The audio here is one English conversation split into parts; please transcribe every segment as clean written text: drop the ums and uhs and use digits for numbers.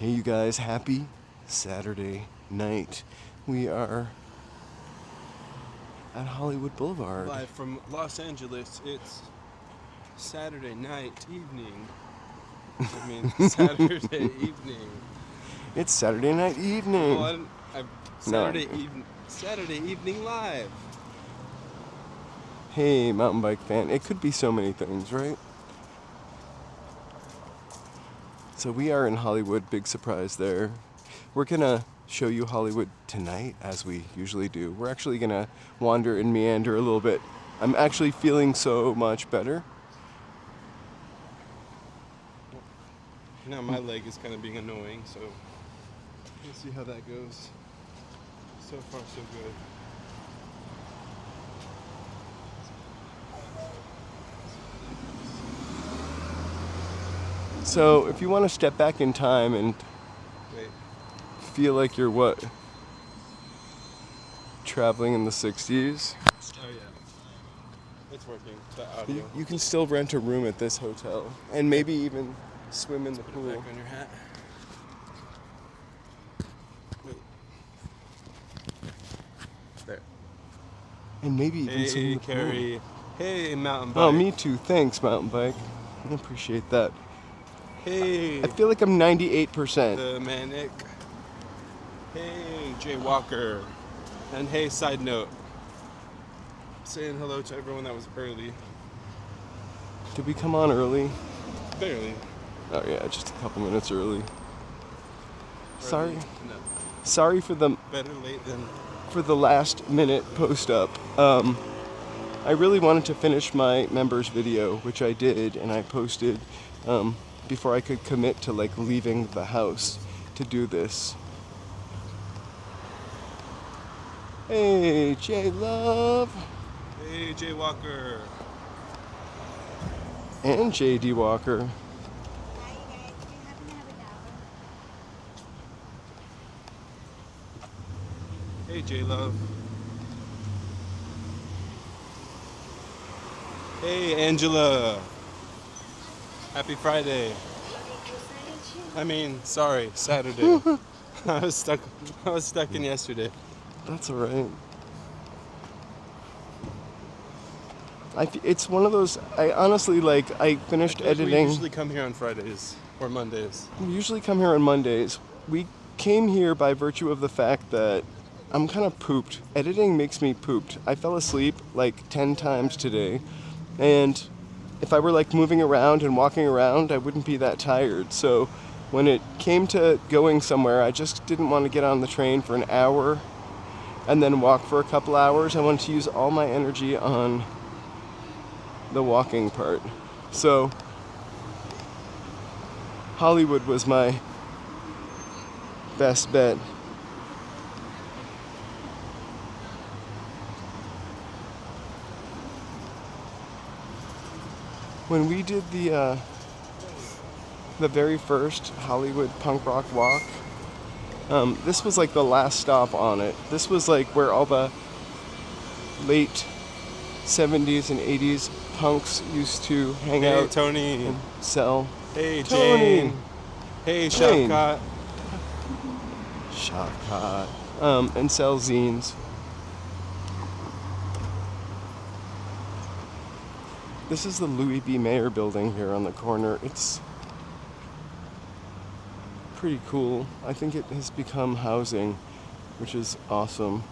Hey you guys, happy Saturday night. We are at Hollywood Boulevard. Live from Los Angeles, it's Saturday night evening. Saturday evening. It's Saturday night evening. Well, Saturday evening live. Hey, mountain bike fan. It could be so many things, right? So we are in Hollywood, big surprise there. We're gonna show you Hollywood tonight, as we usually do. We're actually gonna wander and meander a little bit. I'm actually feeling so much better. Now my leg is kind of being annoying, so we'll see how that goes. So far, so good. So if you want to step back in time and feel like you're what? Traveling in the 60s? Oh yeah. It's working. The audio. You can still rent a room at this hotel and maybe even swim in the pool. Put it back on your hat. Wait. There. And maybe even swim in the pool. Carrie. Hey, mountain bike. Oh, me too. Thanks, mountain bike. I appreciate that. Hey. I feel like I'm 98%. The Manic. Hey, Jay Walker. And hey, side note. Saying hello to everyone that was early. Did we come on early? Barely. Oh yeah, just a couple minutes early. Sorry. No. Sorry for the Better late than... for the last minute post up. I really wanted to finish my members video, which I did, and I posted before I could commit to like leaving the house to do this. Hey, J Love. Hey, Jay Walker. And JD Walker. Hey, J Love. Hey, Angela. Happy Friday. Sorry, Saturday. I was stuck in yesterday. That's all right. It's one of those. I honestly I finished editing. We usually come here on Fridays or Mondays. We usually come here on Mondays. We came here by virtue of the fact that I'm kind of pooped. Editing makes me pooped. I fell asleep like 10 times today, and if I were like moving around and walking around, I wouldn't be that tired. So when it came to going somewhere, I just didn't want to get on the train for an hour and then walk for a couple hours. I wanted to use all my energy on the walking part. So Hollywood was my best bet. When we did the very first Hollywood punk rock walk, this was like the last stop on it. This was like where all the late 70s and 80s punks used to hang out. Tony. And sell. Hey, Tony. Jane. Hey, Shopcott. Shopcott. And sell zines. This is the Louis B. Mayer building here on the corner. It's pretty cool. I think it has become housing, which is awesome.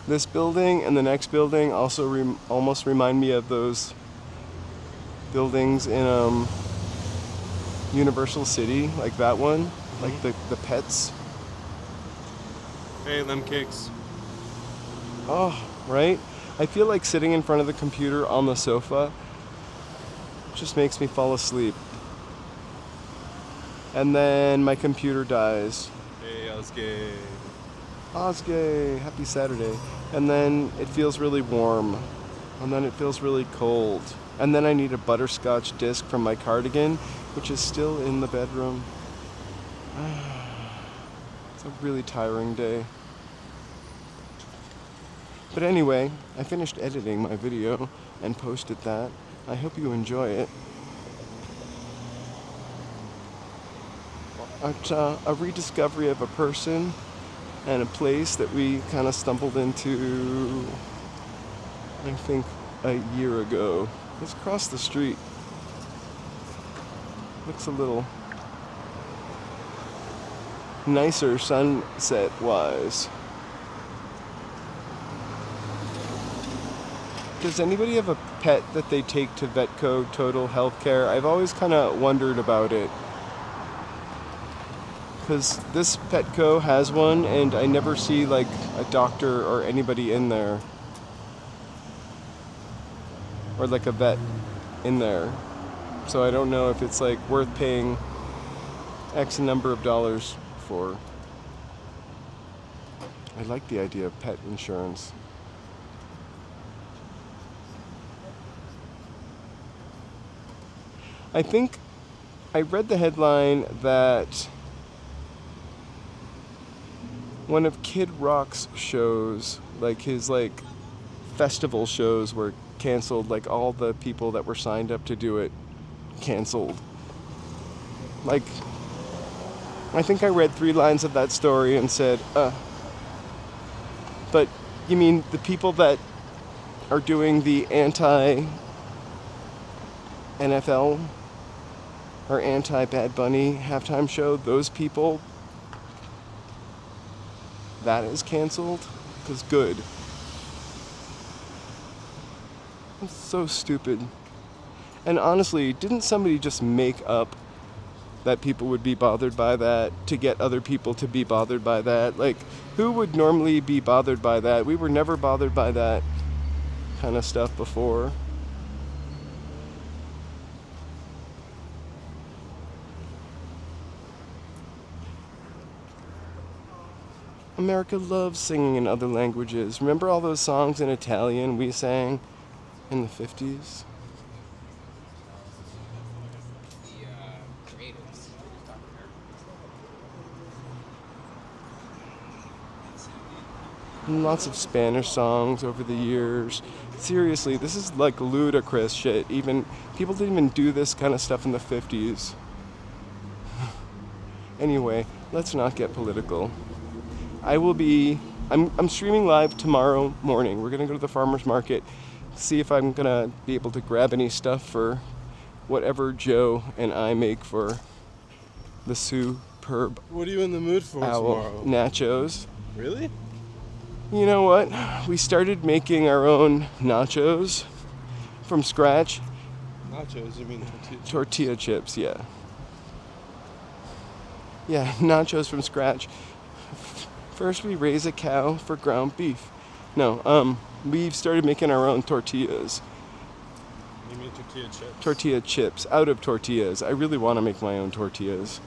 This building and the next building also almost remind me of those buildings in Universal City, like that one, like the pets. Hey, Lem Kicks. Oh, right? I feel like sitting in front of the computer on the sofa just makes me fall asleep. And then my computer dies. Hey, Osgay. Osgay, happy Saturday. And then it feels really warm. And then it feels really cold. And then I need a butterscotch disc from my cardigan, which is still in the bedroom. It's a really tiring day. But anyway, I finished editing my video and posted that. I hope you enjoy it. It's a rediscovery of a person and a place that we kind of stumbled into, I think, a year ago. Let's cross the street. Looks a little nicer sunset-wise. Does anybody have a pet that they take to Petco Total Healthcare? I've always kind of wondered about it. Because this Petco has one, and I never see like a doctor or anybody in there. Or like a vet in there. So I don't know if it's like worth paying X number of dollars for. I like the idea of pet insurance. I think I read the headline that one of Kid Rock's shows, like his like festival shows, were canceled. Like all the people that were signed up to do it canceled. Like, I think I read 3 lines of that story and said, but you mean the people that are doing the anti-NFL or anti-Bad Bunny halftime show, those people, that is canceled? Because good. It's so stupid. And honestly, didn't somebody just make up that people would be bothered by that to get other people to be bothered by that? Like, who would normally be bothered by that? We were never bothered by that kind of stuff before. America loves singing in other languages. Remember all those songs in Italian we sang in the 50s? And lots of Spanish songs over the years. Seriously, this is like ludicrous shit. Even people didn't even do this kind of stuff in the 50s. Anyway, let's not get political. I'm streaming live tomorrow morning. We're gonna go to the farmer's market, see if I'm gonna be able to grab any stuff for whatever Joe and I make for the superb What are you in the mood for tomorrow? Nachos. Really? You know what? We started making our own nachos from scratch. Nachos, you mean Tortilla chips, yeah. Yeah, nachos from scratch. First we raise a cow for ground beef. No, we've started making our own tortillas. You mean tortilla chips? Tortilla chips out of tortillas. I really want to make my own tortillas.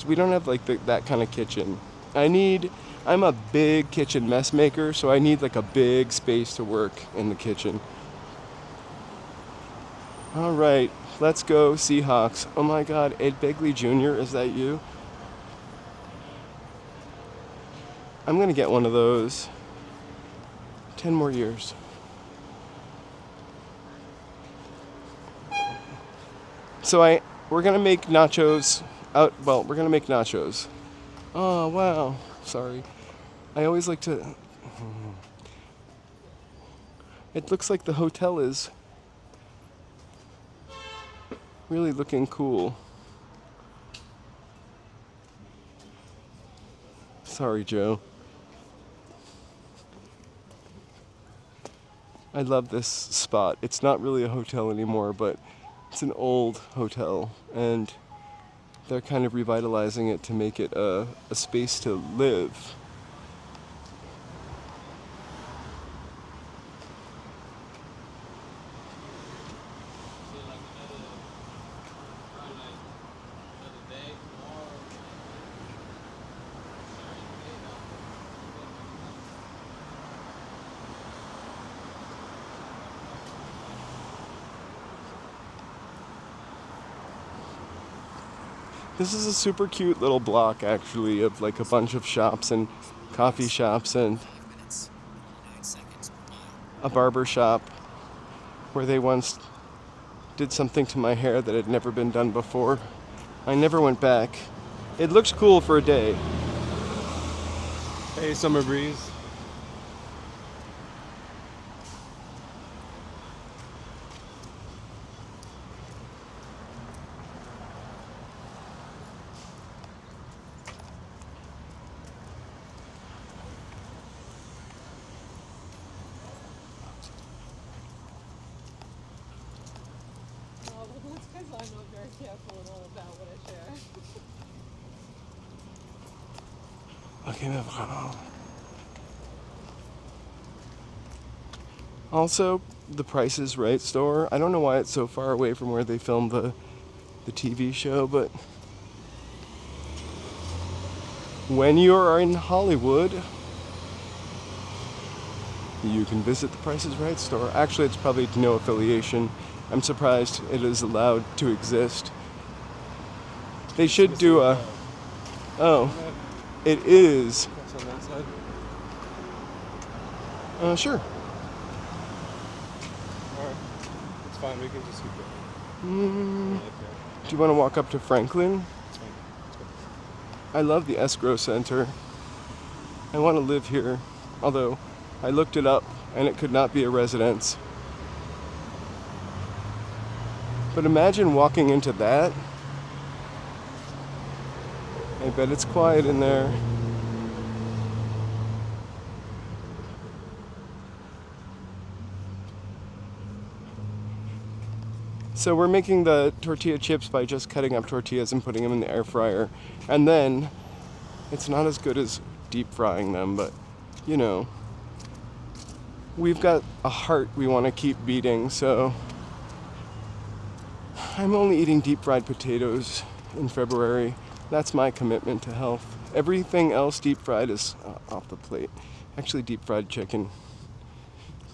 We don't have like that kind of kitchen. I'm a big kitchen mess maker, so I need like a big space to work in the kitchen. All right, let's go Seahawks. Oh my God, Ed Begley Jr., is that you? I'm gonna get one of those. 10 more years. So we're gonna make nachos we're gonna make nachos. Oh, wow, sorry. I always like to, it looks like the hotel is really looking cool. Sorry, Joe. I love this spot. It's not really a hotel anymore, but it's an old hotel, and they're kind of revitalizing it to make it a space to live. This is a super cute little block, actually, of like a bunch of shops and coffee shops and a barber shop where they once did something to my hair that had never been done before. I never went back. It looks cool for a day. Hey, summer breeze. That's because I'm not very careful at all about what I share. Okay, move on. Also, the Price is Right store. I don't know why it's so far away from where they filmed the TV show, but when you are in Hollywood, you can visit the Price is Right store. Actually, it's probably no affiliation. I'm surprised it is allowed to exist. They should do a... Oh, it is. That's on that side. Sure. Alright. It's fine, we can just keep going. Do you want to walk up to Franklin? It's fine. Let's go. I love the escrow center. I want to live here. Although, I looked it up and it could not be a residence. But imagine walking into that. I bet it's quiet in there. So we're making the tortilla chips by just cutting up tortillas and putting them in the air fryer. And then, it's not as good as deep frying them, but, you know, we've got a heart we want to keep beating, so I'm only eating deep fried potatoes in February. That's my commitment to health. Everything else deep fried is off the plate. Actually, deep fried chicken.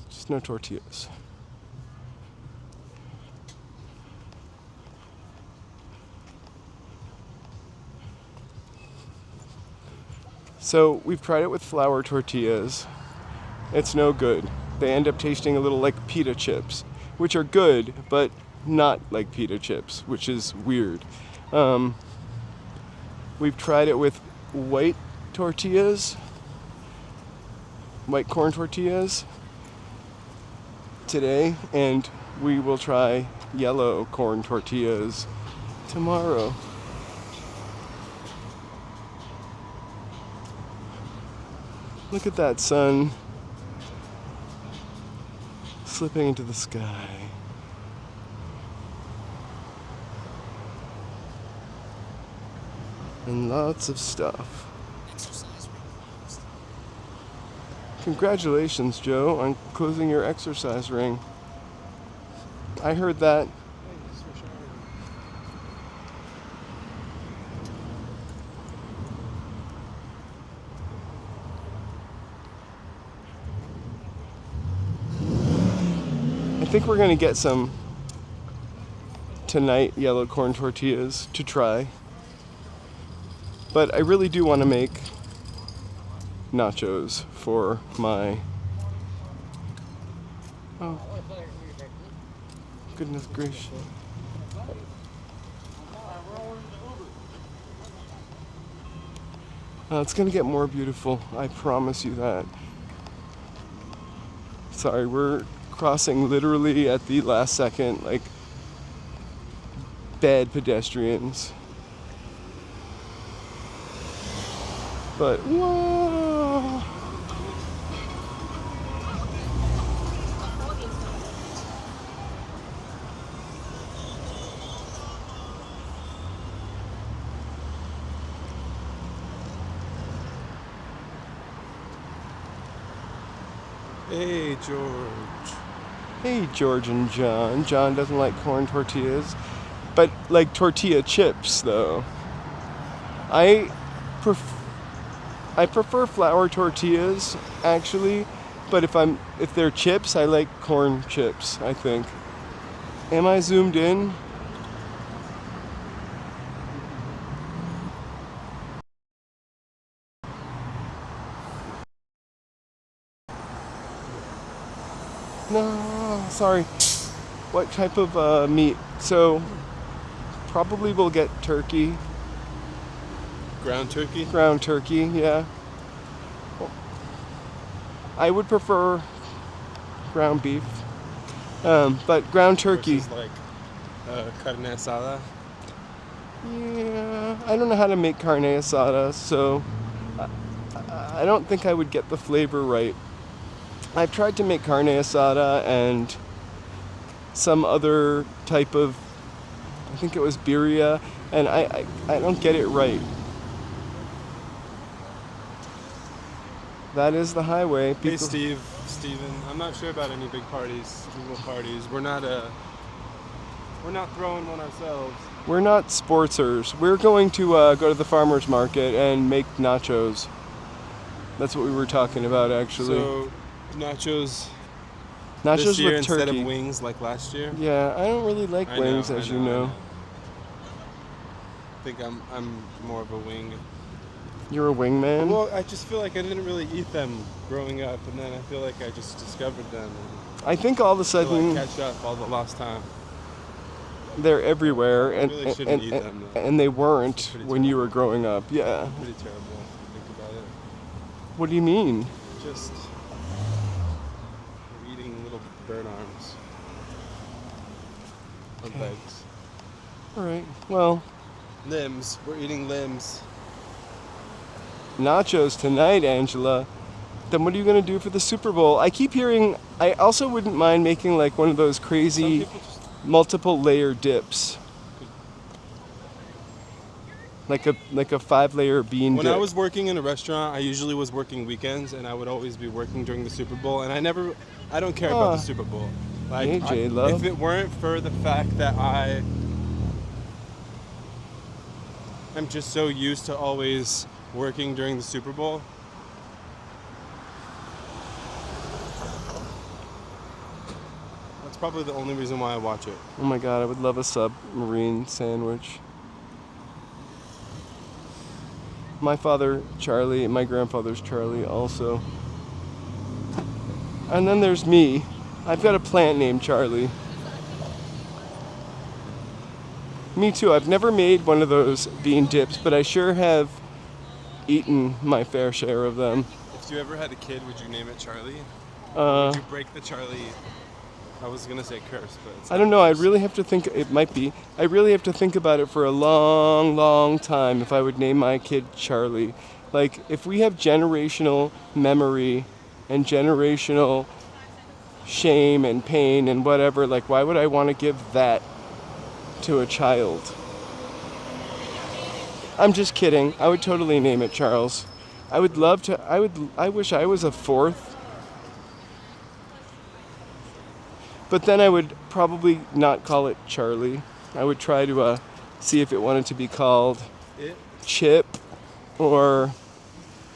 Just no tortillas. So we've tried it with flour tortillas. It's no good. They end up tasting a little like pita chips, which are good, but not like pita chips, which is weird. We've tried it with white tortillas, white corn tortillas today, and we will try yellow corn tortillas tomorrow. Look at that sun slipping into the sky. And lots of stuff. Congratulations, Joe, on closing your exercise ring. I heard that. I think we're gonna get some tonight yellow corn tortillas to try. But I really do want to make nachos for my... Oh, goodness gracious. It's going to get more beautiful, I promise you that. Sorry, we're crossing literally at the last second, like bad pedestrians. But, whoa! Hey, George. Hey, George and John. John doesn't like corn tortillas, but like tortilla chips, though. I prefer flour tortillas, actually, but if they're chips, I like corn chips, I think. Am I zoomed in? No, sorry. What type of meat? So, probably we'll get turkey. Ground turkey? Ground turkey, yeah. I would prefer ground beef. But ground turkey. Versus like carne asada. Yeah, I don't know how to make carne asada, so I don't think I would get the flavor right. I've tried to make carne asada and some other type of, I think it was birria, and I don't get it right. That is the highway. Hey Steven, I'm not sure about any big parties, little parties. We're not throwing one ourselves. We're not sportsers. We're going to go to the farmer's market and make nachos. That's what we were talking about, actually. So, nachos with this year turkey. instead of wings like last year? Yeah, I don't really like wings, as you know. I think I'm more of a wing. You're a wingman? Well, I just feel like I didn't really eat them growing up, and then I feel like I just discovered them. I think all of a To sudden like catch up all the lost time. they're everywhere, I really shouldn't eat them, though. and they weren't Pretty when you were growing up. Yeah. Pretty terrible if you think about it. What do you mean? Just we're eating little bird arms on Okay. legs. All right. Well, Limbs. We're eating limbs. nachos tonight, Angela. Then what are you going to do for the Super Bowl? I keep hearing. I also wouldn't mind making like one of those Some crazy people just multiple layer dips. Like a 5-layer bean When dip. I was working in a restaurant, I usually was working weekends, and I would always be working during the Super Bowl. And I don't care about the Super Bowl. Like, Hey, J-Lo. if it weren't for the fact that I'm just so used to always working during the Super Bowl. That's probably the only reason why I watch it. Oh my god, I would love a submarine sandwich. My father, Charlie, and my grandfather's Charlie also. And then there's me. I've got a plant named Charlie. Me too. I've never made one of those bean dips, but I sure have eaten my fair share of them. If you ever had a kid, would you name it Charlie? Uh, Would you break the Charlie? I was gonna say curse, but it's I don't know. not I curse. really have to think. It might be. I really have to think about it for a long, long time if I would name my kid Charlie. Like, if we have generational memory and generational shame and pain and whatever, like, why would I want to give that to a child? I'm just kidding. I would totally name it Charles. I would love to. I wish I was a fourth. But then I would probably not call it Charlie. I would try to see if it wanted to be called It? Chip or...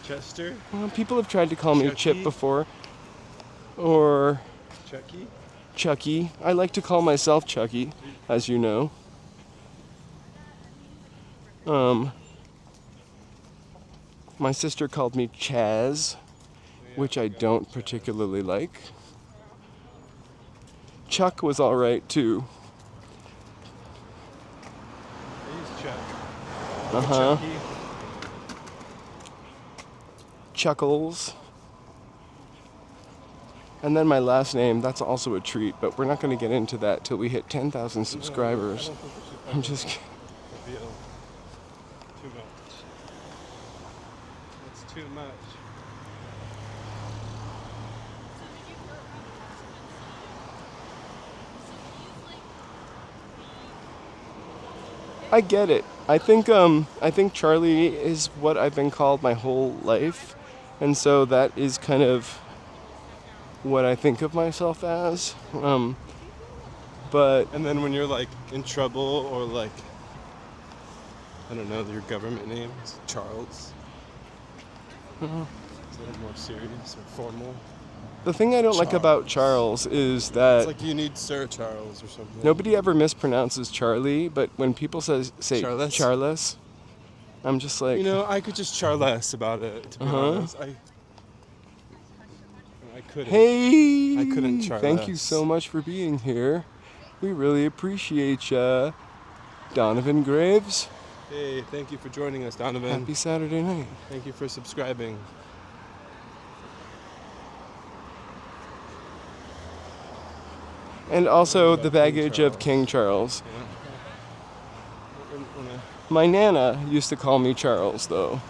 Chester? Well, people have tried to call me Chucky? Chip before. Or Chucky? Chucky. I like to call myself Chucky, as you know. My sister called me Chaz, which I don't particularly like. Chuck was alright too. I use Chuck. Uh-huh. Chucky. Chuckles. And then my last name, that's also a treat, but we're not going to get into that till we hit 10,000 subscribers. I don't think we should I'm just kidding. reveal too much. It's too much. I get it. I think Charlie is what I've been called my whole life, and so that is kind of what I think of myself as. But And then when you're like in trouble or like, I don't know, your government name is Charles. It's a little more serious or formal. the thing I don't like about Charles is that It's like you need Sir Charles or something. nobody ever mispronounces Charlie, but when people say Charles? Charles, I'm just like, You know, I could just Charles about it, to be honest. I couldn't. Hey! I couldn't, Charles. Thank you so much for being here. We really appreciate ya. Donovan Graves. Hey, thank you for joining us, Donovan. Happy Saturday night. Thank you for subscribing. And also the King baggage of Charles. King Charles. Yeah. My Nana used to call me Charles, though.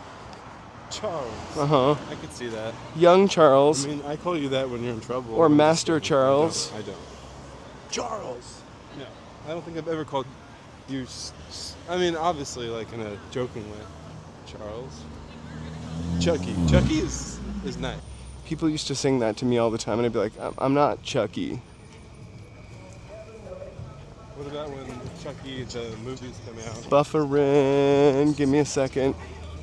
Charles. Uh-huh. I could see that. Young Charles. I mean, I call you that when you're in trouble. Or I'm just Master kidding. Charles. I don't. Charles. No, I don't think I've ever called you. I mean, obviously, like in a joking way. Charles. Chucky. Chucky is nice. People used to sing that to me all the time, and I'd be like, I'm not Chucky. What about when Chucky, the movies come out? Bufferin', give me a second.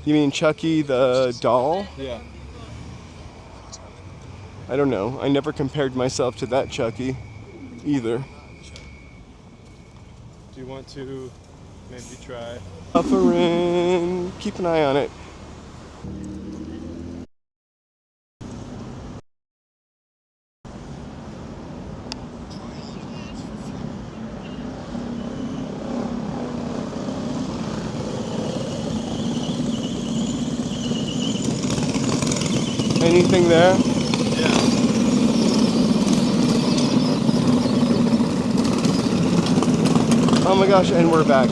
You mean Chucky the doll? Yeah. I don't know. I never compared myself to that Chucky either. Do you want to maybe try? Bufferin', keep an eye on it. Anything there? Yeah. Oh my gosh, and we're back.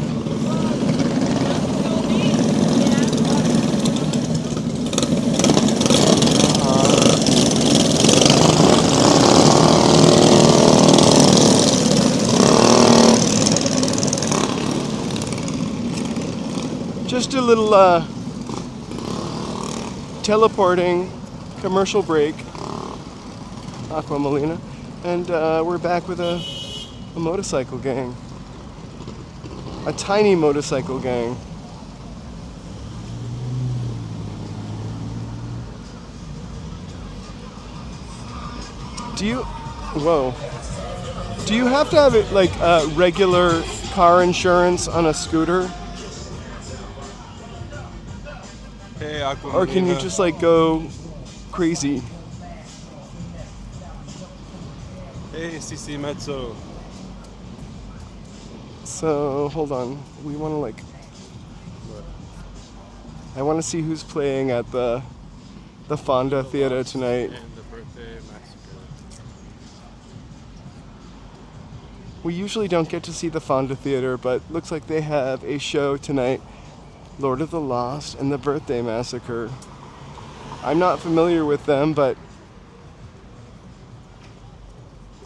Just a little teleporting commercial break, Aqua Molina, and we're back with a motorcycle gang. A tiny motorcycle gang. Do you have to have it like regular car insurance on a scooter? Hey, Aqua. Or can you just like go crazy? Hey, CC Mezzo. So hold on, we want to like. I want to see who's playing at the Fonda Theater tonight. And the birthday massacre. We usually don't get to see the Fonda Theater, but looks like they have a show tonight. Lord of the Lost and the Birthday Massacre. I'm not familiar with them, but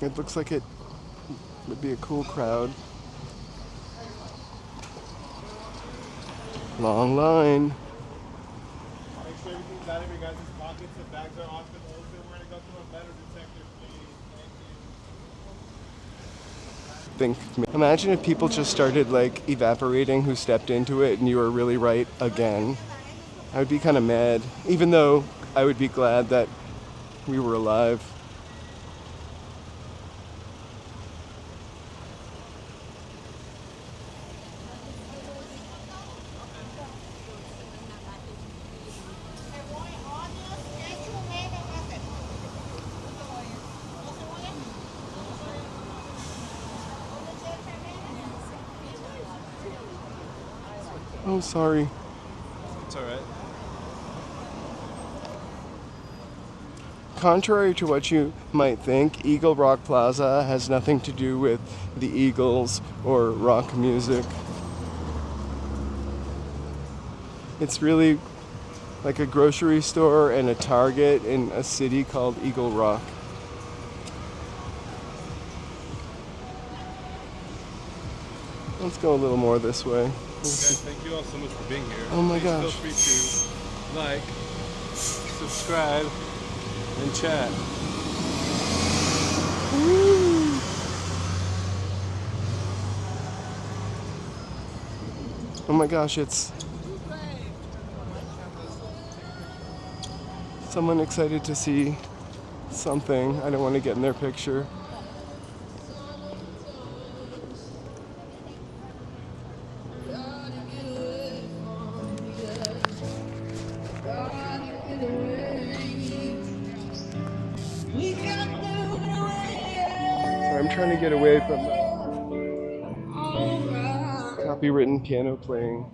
it looks like it would be a cool crowd. Long line. Make sure everything's out of your guys' pockets. The bags are off and open. We're going to go to a metal detector, please. Thank you. Imagine if people just started like evaporating who stepped into it and you were really right again. I would be kind of mad, even though I would be glad that we were alive. Oh, sorry. It's alright. Contrary to what you might think, Eagle Rock Plaza has nothing to do with the Eagles or rock music. It's really like a grocery store and a Target in a city called Eagle Rock. Let's go a little more this way. Guys, thank you all so much for being here. Oh my Please gosh. Feel free to like, subscribe, and chat. Oh my gosh, it's someone excited to see something. I don't want to get in their picture. I'm trying to get away from the copywritten piano playing.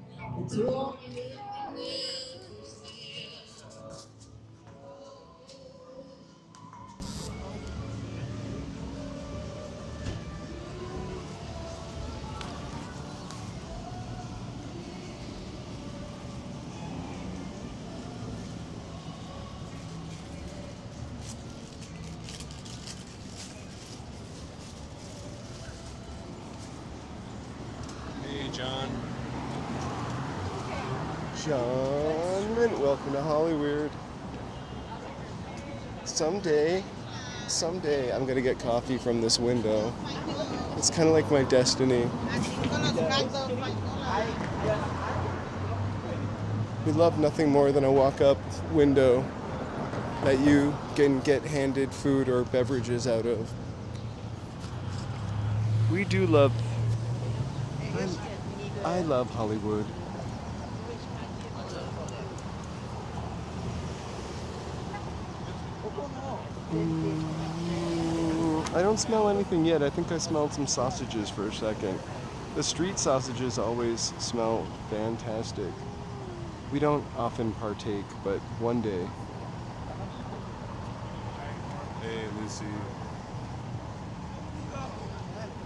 John, welcome to Hollywood. Someday I'm gonna get coffee from this window. It's kind of like my destiny. We love nothing more than a walk-up window that you can get handed food or beverages out of. We do love. I love Hollywood. I don't smell anything yet. I think I smelled some sausages for a second. The street sausages always smell fantastic. We don't often partake, but one day. Hey, Lucy.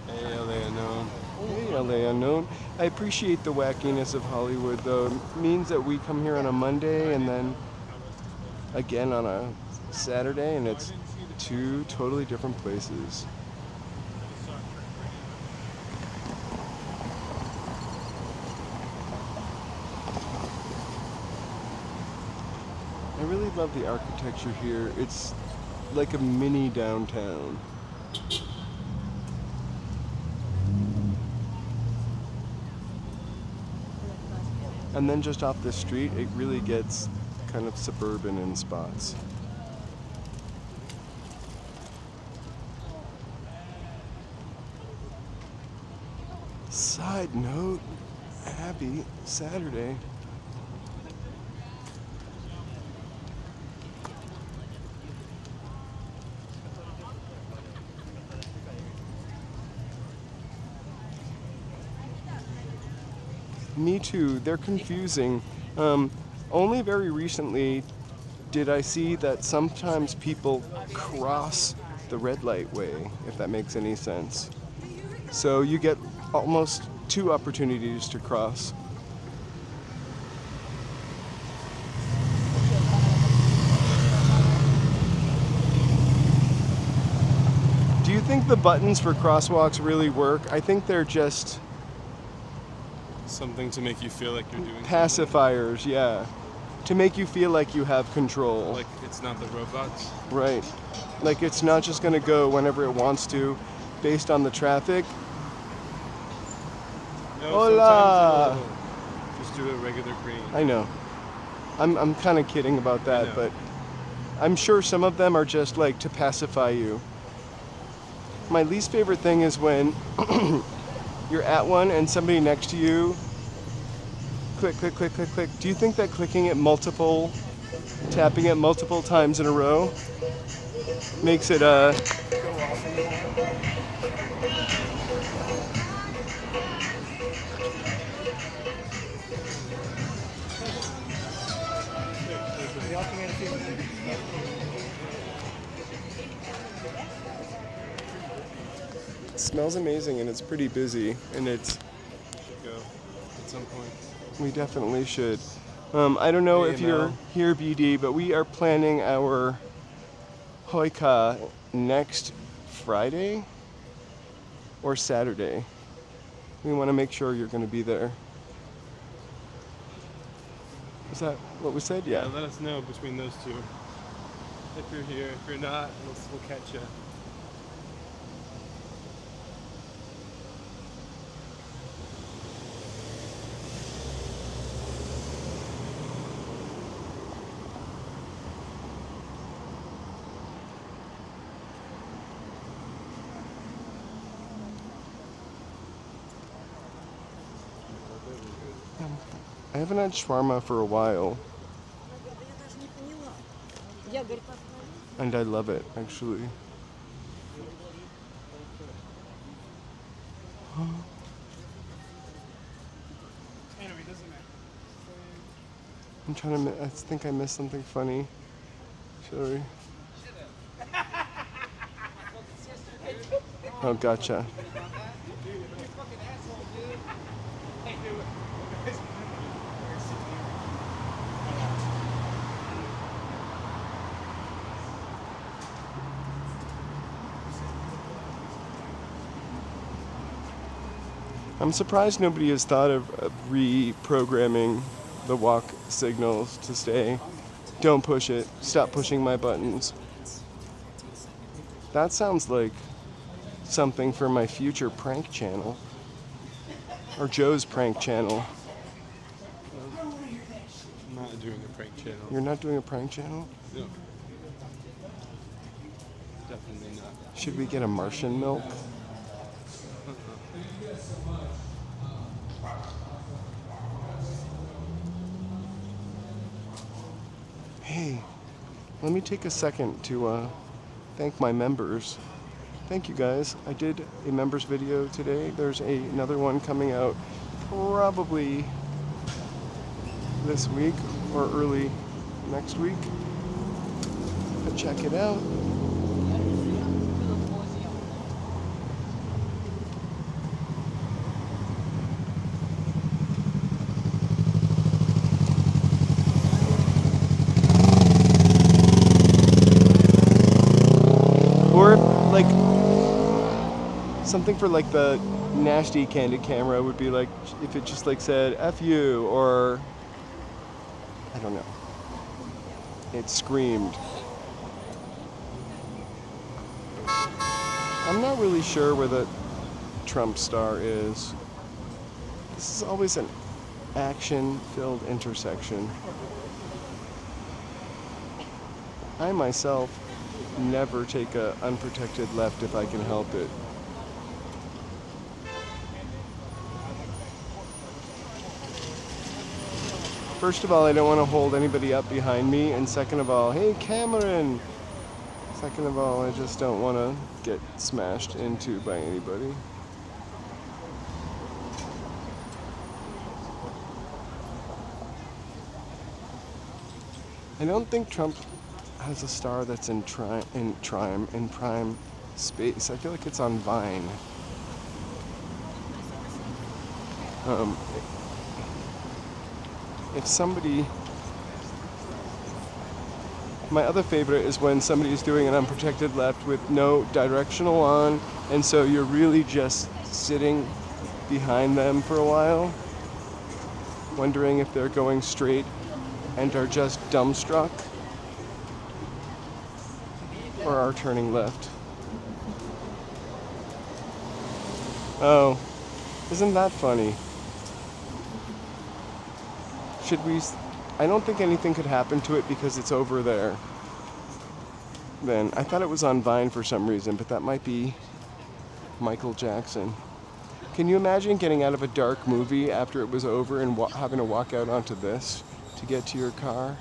Hey, LA Unknown. Hey, LA Unknown. I appreciate the wackiness of Hollywood, though. It means that we come here on a Monday and then again on a Saturday, and it's two totally different places. I really love the architecture here. It's like a mini downtown. And then just off the street, it really gets kind of suburban in spots. Side note, happy Saturday. Me too. They're confusing. Only very recently did I see that sometimes people cross the red light way, if that makes any sense. So you get almost two opportunities to cross. Do you think the buttons for crosswalks really work? I think they're just something to make you feel like you're doing pacifiers, something. Yeah. To make you feel like you have control. Like it's not the robots? Right. Like it's not just going to go whenever it wants to based on the traffic. No, Hola! Just do a regular green. I know. I'm kind of kidding about that, but I'm sure some of them are just like to pacify you. My least favorite thing is when you're at one and somebody next to you click, click, click, click, click. Do you think that tapping it multiple times in a row makes it It smells amazing and it's pretty busy and it's should go at some point. We definitely should. I don't know if you're here, BD, but we are planning our Hoika next Friday or Saturday. We want to make sure you're going to be there. Is that what we said? Yeah. Let us know between those two. If you're here, if you're not, we'll catch you. I haven't had shawarma for a while. And I love it, actually. I'm trying to. I think I missed something funny. Shall we? Oh, gotcha. I'm surprised nobody has thought of reprogramming the walk signals to say, don't push it, stop pushing my buttons. That sounds like something for my future prank channel. Or Joe's prank channel. I'm not doing a prank channel. You're not doing a prank channel? No. Definitely not. Should we get a Martian milk? Hey, let me take a second to thank my members. Thank you guys. I did a members video today. There's another one coming out probably this week or early next week. But check it out. Or like something for like the nasty candid camera would be like if it just like said F you, or I don't know. It screamed. I'm not really sure where the Trump star is. This is always an action-filled intersection. I myself never take a unprotected left if I can help it. First of all, I don't want to hold anybody up behind me, and second of all, hey Cameron! Second of all, I just don't want to get smashed into by anybody. I don't think Trump has a star that's in prime space. I feel like it's on Vine. If somebody, my other favorite is when somebody's doing an unprotected left with no directional on, and so you're really just sitting behind them for a while, wondering if they're going straight and are just dumbstruck or are turning left. Oh, isn't that funny? Should we? I don't think anything could happen to it because it's over there. Then I thought it was on Vine for some reason, but that might be Michael Jackson. Can you imagine getting out of a dark movie after it was over and having to walk out onto this to get to your car?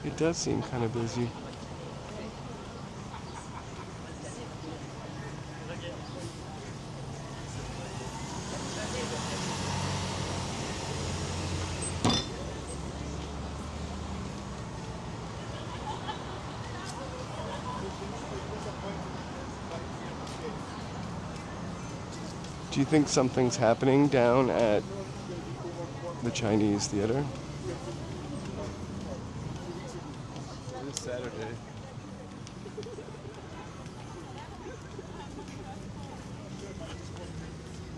It does seem kind of busy. Do you think something's happening down at the Chinese Theater? This Saturday.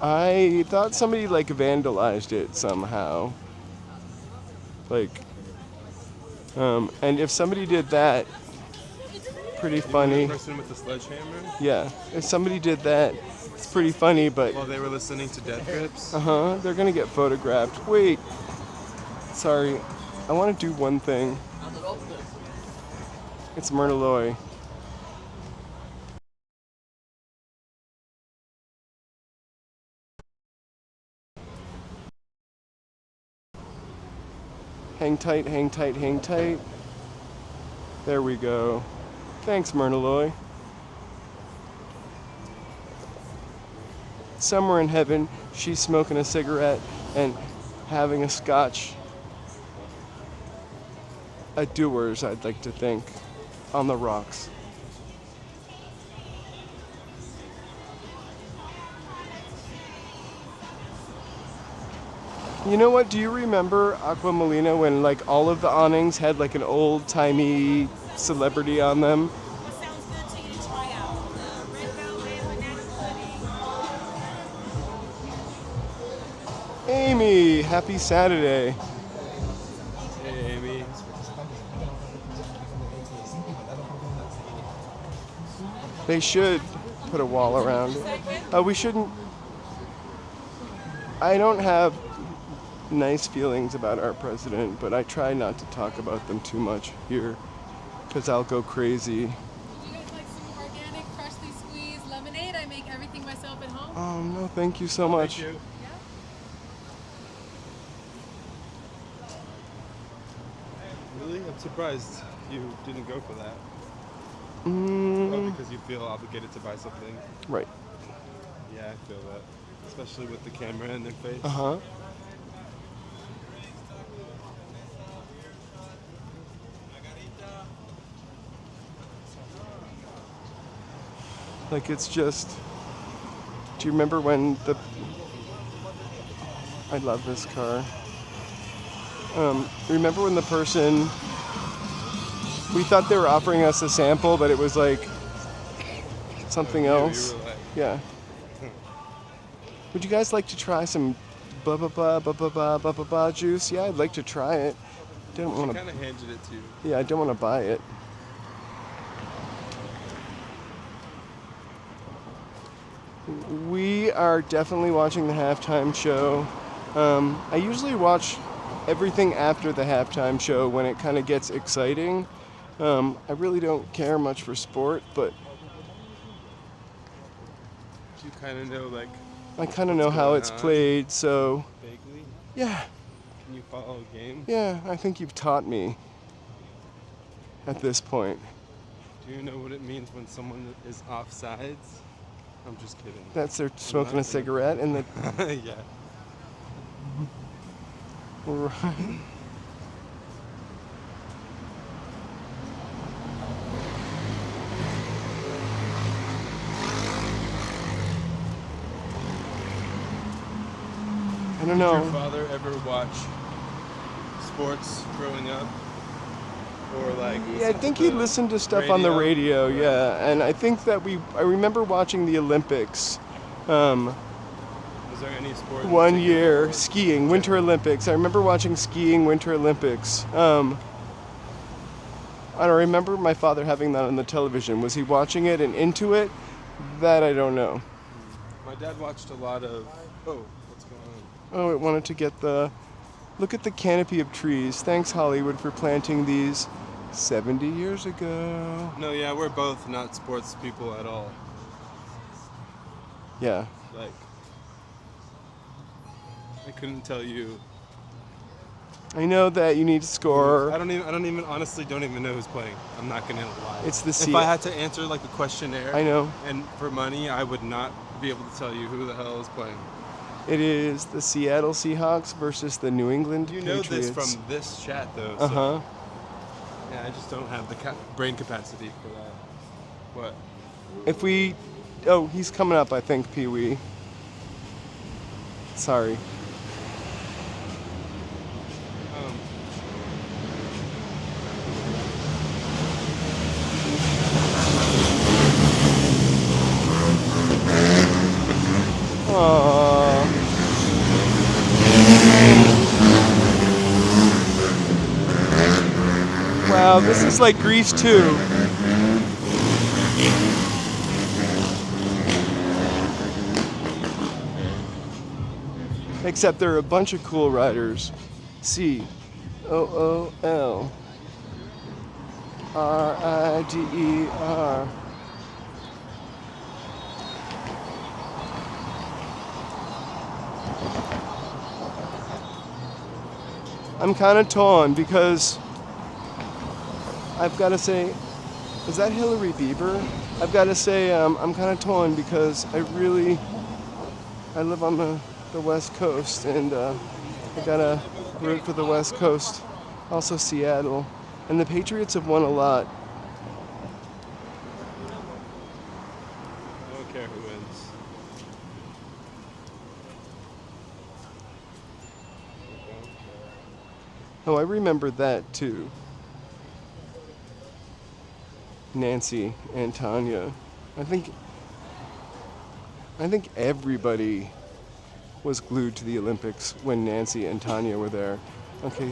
I thought somebody like vandalized it somehow. Like, and if somebody did that, pretty funny. The person with the sledgehammer? Yeah, if somebody did that, it's pretty funny, but While they were listening to Death Grips? they're gonna get photographed. Wait, sorry, I want to do one thing. It's Myrtleoy. Hang tight, hang tight, hang tight. There we go. Thanks, Myrtleoy. Somewhere in heaven, she's smoking a cigarette and having a scotch. A doers, I'd like to think, on the rocks. You know what? Do you remember Aqua Molina when like all of the awnings had like an old-timey celebrity on them? What sounds good to you to try out? The red velvet banana pudding. Amy, happy Saturday. Hey, Amy. They should put a wall around it. We shouldn't. I don't have nice feelings about our president, but I try not to talk about them too much here because I'll go crazy. Would you guys like some organic, freshly squeezed lemonade? I make everything myself at home. Oh, no, thank you so much. Thank you. Really? I'm surprised you didn't go for that. Oh, because you feel obligated to buy something. Right. Yeah, I feel that. Especially with the camera in their face. Uh-huh. Like it's just, do you remember when I love this car. Remember when the person, we thought they were offering us a sample, but it was like something else. You were like, Yeah. Would you guys like to try some ba juice? Yeah, I'd like to try it. Didn't want to. kind of handed it to you. Yeah, I don't want to buy it. We are definitely watching the halftime show. I usually watch everything after the halftime show when it kind of gets exciting. I really don't care much for sport, but You kind of know, like, I kind of know how it's played, so vaguely. yeah. Can you follow a game? Yeah, I think you've taught me at this point. Do you know what it means when someone is offsides? I'm just kidding. That's they're smoking a cigarette and the Yeah. right. I don't Did your know. father ever watch sports growing up? Or like Yeah, I think he listened to stuff on the radio, yeah. And I think that I remember watching the Olympics. Was there any sport? One year, skiing, Winter Olympics. I remember watching skiing, Winter Olympics. I don't remember my father having that on the television. Was he watching it and into it? That I don't know. My dad watched a lot of. Oh, what's going on? Oh, it wanted to get the. Look at the canopy of trees. Thanks, Hollywood, for planting these 70 years ago. No, yeah, we're both not sports people at all. Yeah. Like, I couldn't tell you. I know that you need to score. I don't even honestly don't even know who's playing. I'm not gonna lie. It's the If I had to answer like a questionnaire. I know. And for money, I would not be able to tell you who the hell is playing. It is the Seattle Seahawks versus the New England Patriots. You know this from this chat though. So, Uh-huh. yeah, I just don't have the brain capacity for that. What? If we... Oh, he's coming up, I think, Pee-wee. Sorry. Aww. Wow, this is like Grease 2. Except there are a bunch of cool riders. C-O-O-L. R-I-D-E-R. I'm kind of torn because I've got to say, is that Hillary Bieber? I've got to say I'm kind of torn because I live on the West Coast, and I gotta root for the West Coast. Also Seattle. And the Patriots have won a lot. I don't care who wins. Oh, I remember that too. Nancy and Tanya. I think everybody was glued to the Olympics when Nancy and Tanya were there. Okay.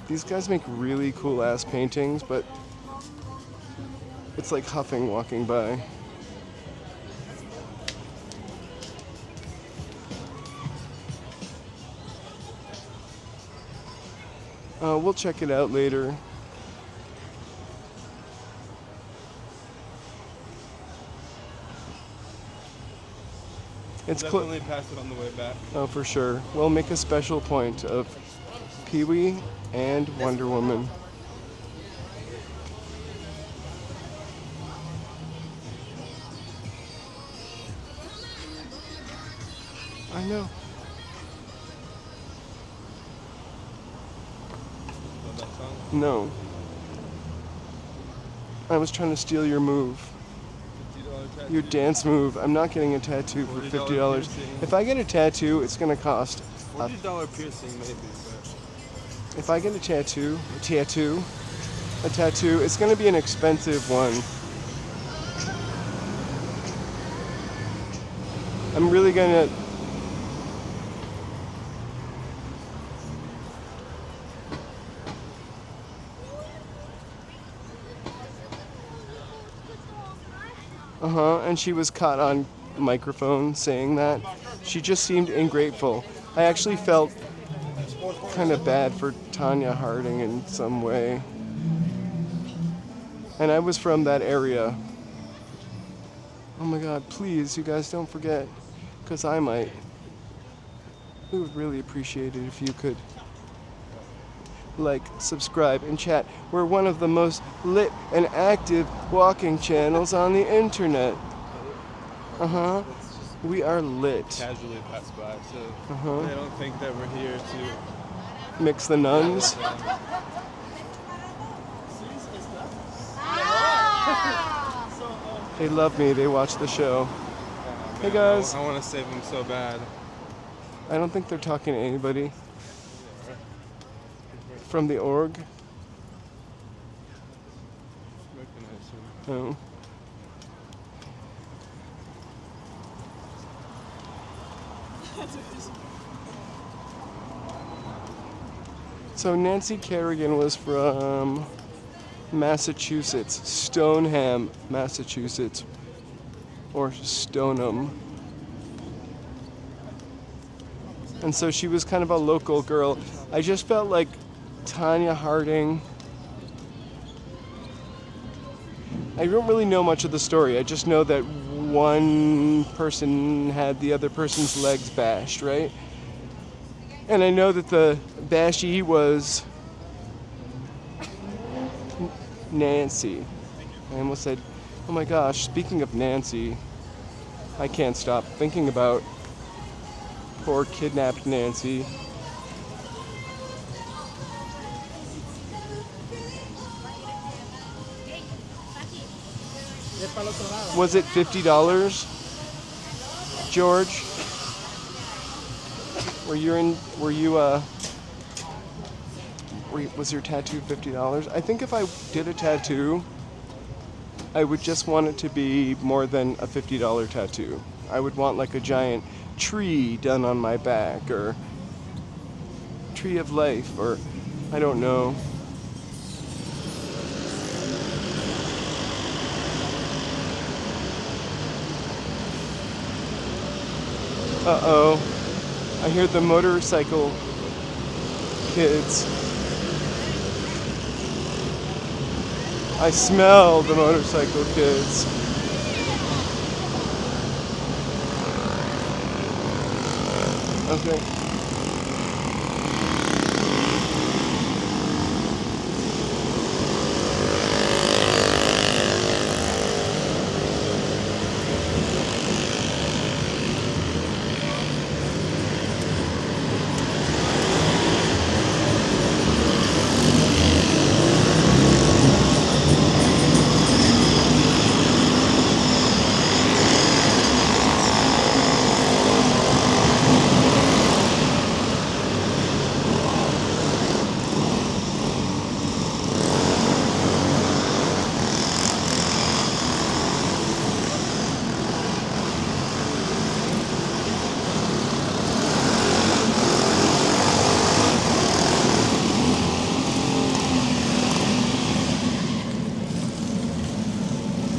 These guys make really cool ass paintings, but it's like huffing walking by. We'll check it out later. It's Definitely pass it on the way back. Oh, for sure. We'll make a special point of Pee-wee and Wonder Woman. I know. Love that song. No. I was trying to steal your move. $50 tattoo. Your dance move. I'm not getting a tattoo for $40 $50. piercing. If I get a tattoo, it's gonna cost. $40 piercing maybe, but If I get a tattoo, it's gonna be an expensive one. I'm really gonna. And she was caught on microphone saying that. She just seemed ungrateful. I actually felt kind of bad for Tanya Harding in some way. And I was from that area. Oh my God, please, you guys don't forget, because I might. We would really appreciate it if you could like, subscribe, and chat. We're one of the most lit and active walking channels on the internet. We are lit. casually pass by, so they don't think that we're here to Mix the nuns. They love me. They watch the show. Hey guys. I want to save them so bad. I don't think they're talking to anybody from the org. Recognize him. Oh. So Nancy Kerrigan was from Massachusetts, Stoneham, Massachusetts, or Stoneham. And so she was kind of a local girl. I just felt like Tanya Harding. I don't really know much of the story. I just know that one person had the other person's legs bashed, right? And I know that the bashie was Nancy. I almost said, oh my gosh, speaking of Nancy, I can't stop thinking about poor kidnapped Nancy. Was it $50, George? Was your tattoo $50? I think if I did a tattoo, I would just want it to be more than a $50 tattoo. I would want like a giant tree done on my back, or tree of life, or I don't know. Uh-oh. I hear the motorcycle kids. I smell the motorcycle kids. Okay.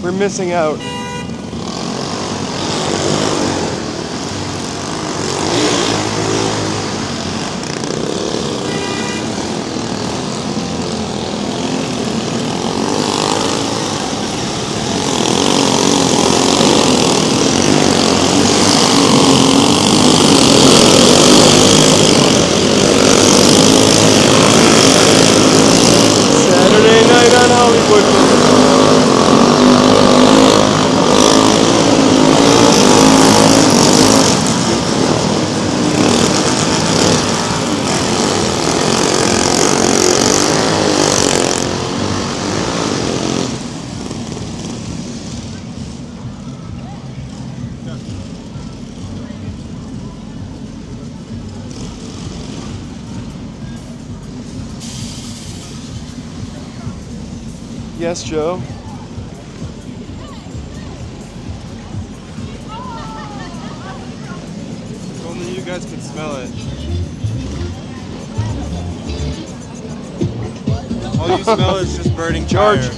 We're missing out. Saturday night on Hollywood Boulevard. Yes, Joe. If only you guys could smell it. All you smell is just burning George. fire.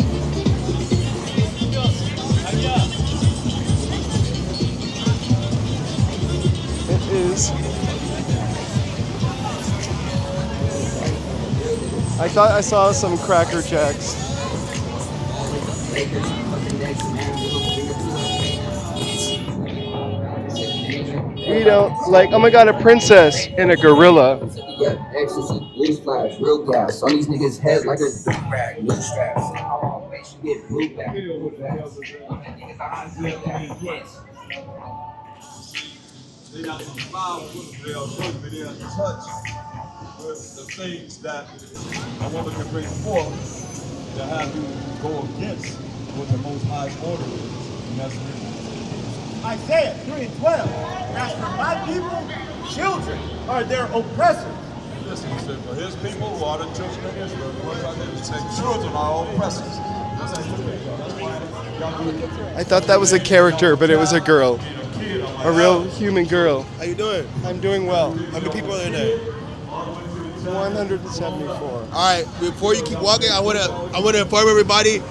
It is. I thought I saw some Cracker Jacks. We don't like, oh my god, a princess and a gorilla. Yeah, ecstasy, blue flash, real gas. On these niggas' head like a rag, no straps. Get blue back. They got some foul they'll touch with the things that a woman can bring forth to have you go against what the Most High order is. And that's Isaiah 3:12. As for my people, children are their oppressors. Listen, he said, for his people who are the children of Israel, the ones out there who say children are oppressors. I thought that was a character, but it was a girl. A real human girl. How you doing? I'm doing well. How many people are in there? 174. All right, before you keep walking, I wanna inform everybody.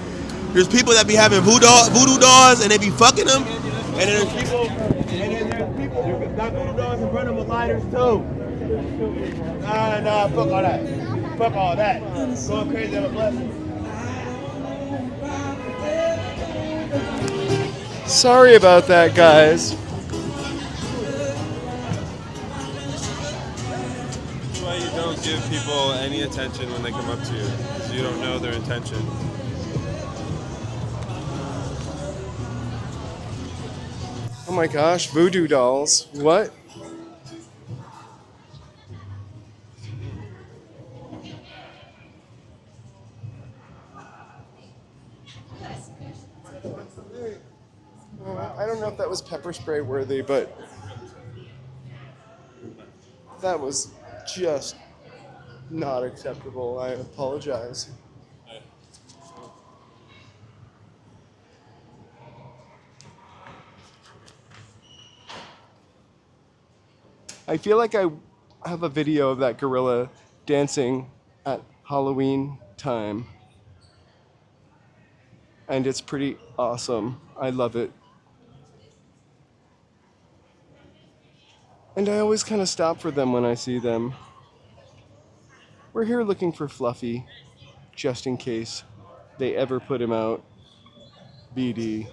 There's people that be having voodoo dolls and they be fucking them, and then there's people who got voodoo dolls and burn them with lighters too. Nah, fuck all that. Fuck all that. Going crazy on a blessing. Sorry about that, guys. That's why you don't give people any attention when they come up to you, because you don't know their intention. Oh my gosh, voodoo dolls. What? I don't know if that was pepper spray worthy, but that was just not acceptable. I apologize. I feel like I have a video of that gorilla dancing at Halloween time. And it's pretty awesome. I love it. And I always kind of stop for them when I see them. We're here looking for Fluffy, just in case. they ever put him out. BD.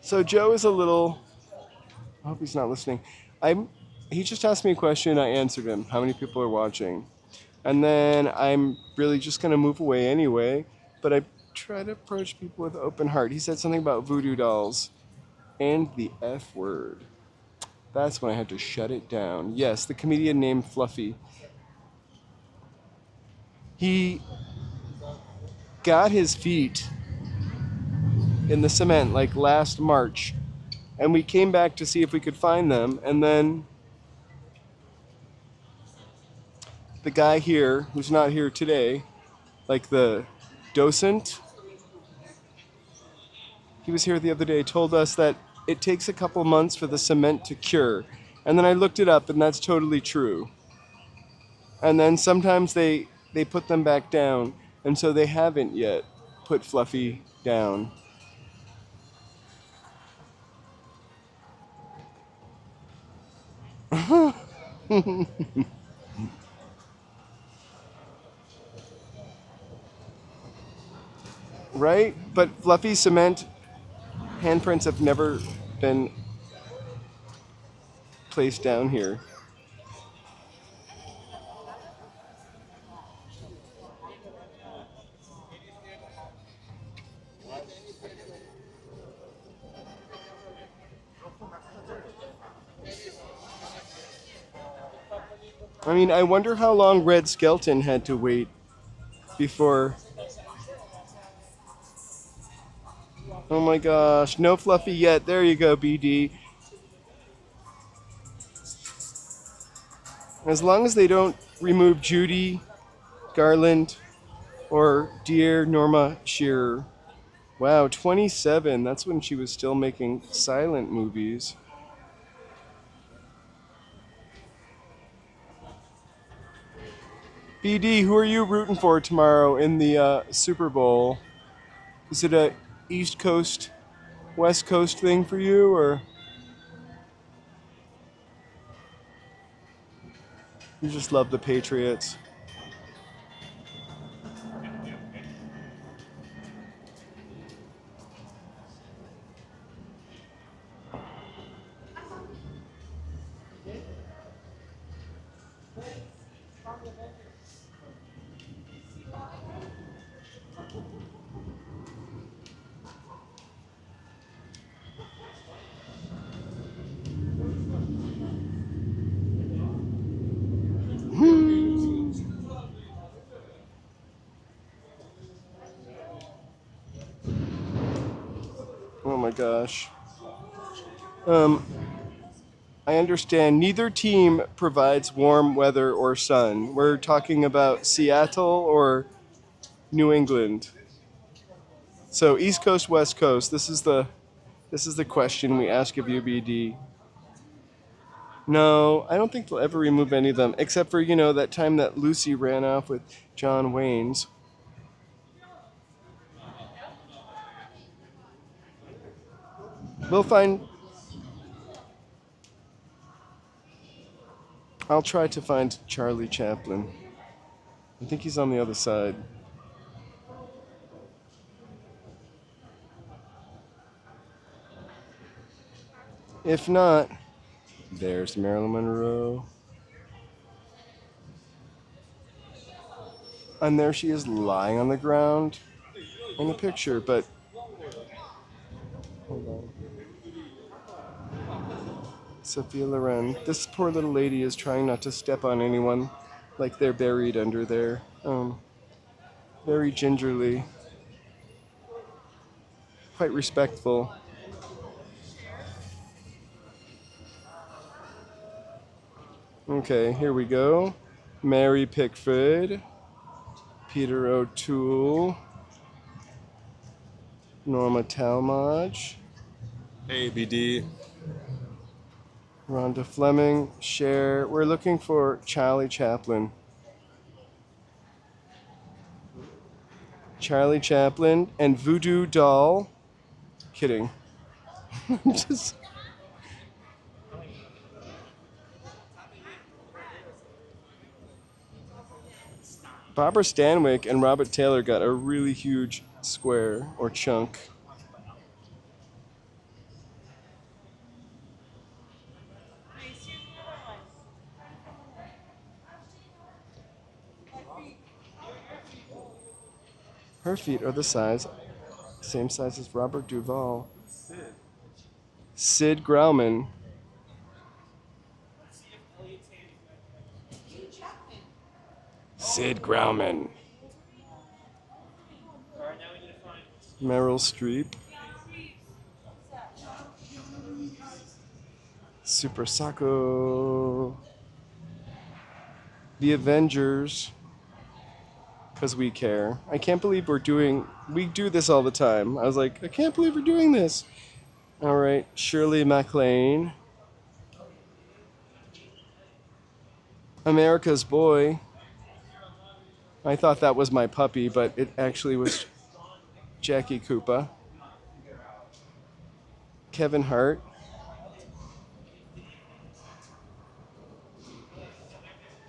So Joe is a little. I hope he's not listening. He just asked me a question. I answered him. How many people are watching? And then I'm really just gonna move away anyway. But I try to approach people with open heart. He said something about voodoo dolls and the F word. That's when I had to shut it down. Yes, the comedian named Fluffy. He got his feet in the cement like last March, and we came back to see if we could find them, and then the guy here, who's not here today, like the docent, he was here the other day, told us that it takes a couple months for the cement to cure. And then I looked it up, and that's totally true. And then sometimes they put them back down, and so they haven't yet put Fluffy down. Right? But Fluffy cement handprints have never been placed down here. I mean, I wonder how long Red Skelton had to wait before. Oh my gosh, no Fluffy yet. There you go, BD. As long as they don't remove Judy Garland or Dear Norma Shearer. Wow, 27. That's when she was still making silent movies. BD, who are you rooting for tomorrow in the Super Bowl? Is it a East Coast, West Coast thing for you, or you just love the Patriots? Oh my gosh. I understand neither team provides warm weather or sun. We're talking about Seattle or New England. So East Coast, West Coast. This is the question we ask of you, BD. No, I don't think they'll ever remove any of them, except for, that time that Lucy ran off with John Wayne's. We'll find. I'll try to find Charlie Chaplin. I think he's on the other side. If not, there's Marilyn Monroe. And there she is lying on the ground in the picture, but hold on. Sophia Loren. This poor little lady is trying not to step on anyone like they're buried under there. Very gingerly. Quite respectful. Okay, here we go. Mary Pickford. Peter O'Toole. Norma Talmadge. ABD. Rhonda Fleming, Cher. We're looking for Charlie Chaplin. Charlie Chaplin and Voodoo Doll. Kidding. Just Barbara Stanwyck and Robert Taylor got a really huge square or chunk. Her feet are the same size as Robert Duvall. Sid Grauman. Sid Grauman. Meryl Streep. Super Sako. The Avengers. Because we care. I can't believe we do this all the time. I was like, I can't believe we're doing this. All right, Shirley MacLaine. America's Boy. I thought that was my puppy, but it actually was Jackie Koopa. Kevin Hart.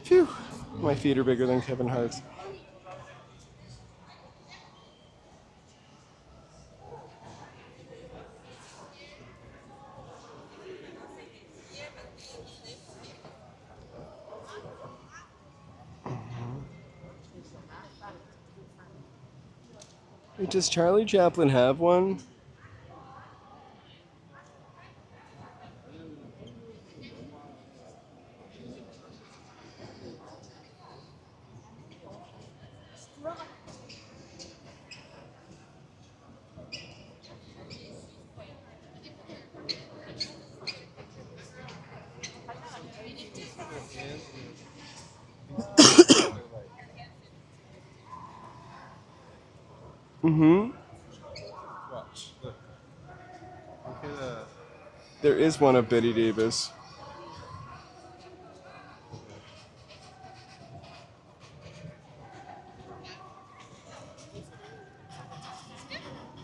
Phew, my feet are bigger than Kevin Hart's. Does Charlie Chaplin have one? Mm-hmm. Watch. Look. Look at There is one of Betty Davis.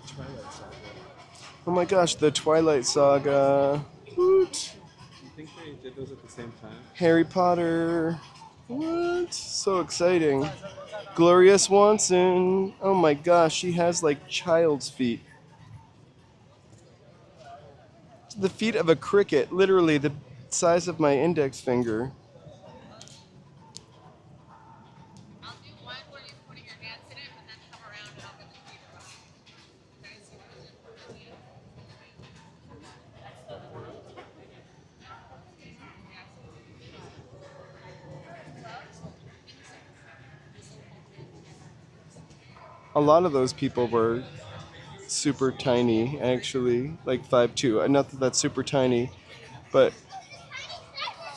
Twilight Saga. Oh my gosh, the Twilight Saga. Woot. You think they did those at the same time? Harry Potter. What? So exciting. Gloria Swanson. Oh my gosh, she has like child's feet. The feet of a cricket, literally the size of my index finger. I'll do one where you're putting your hands in it and then come around and I'll get the feet around. Okay, so what is it? A lot of those people were super tiny, actually, like 5'2". Not that that's super tiny, but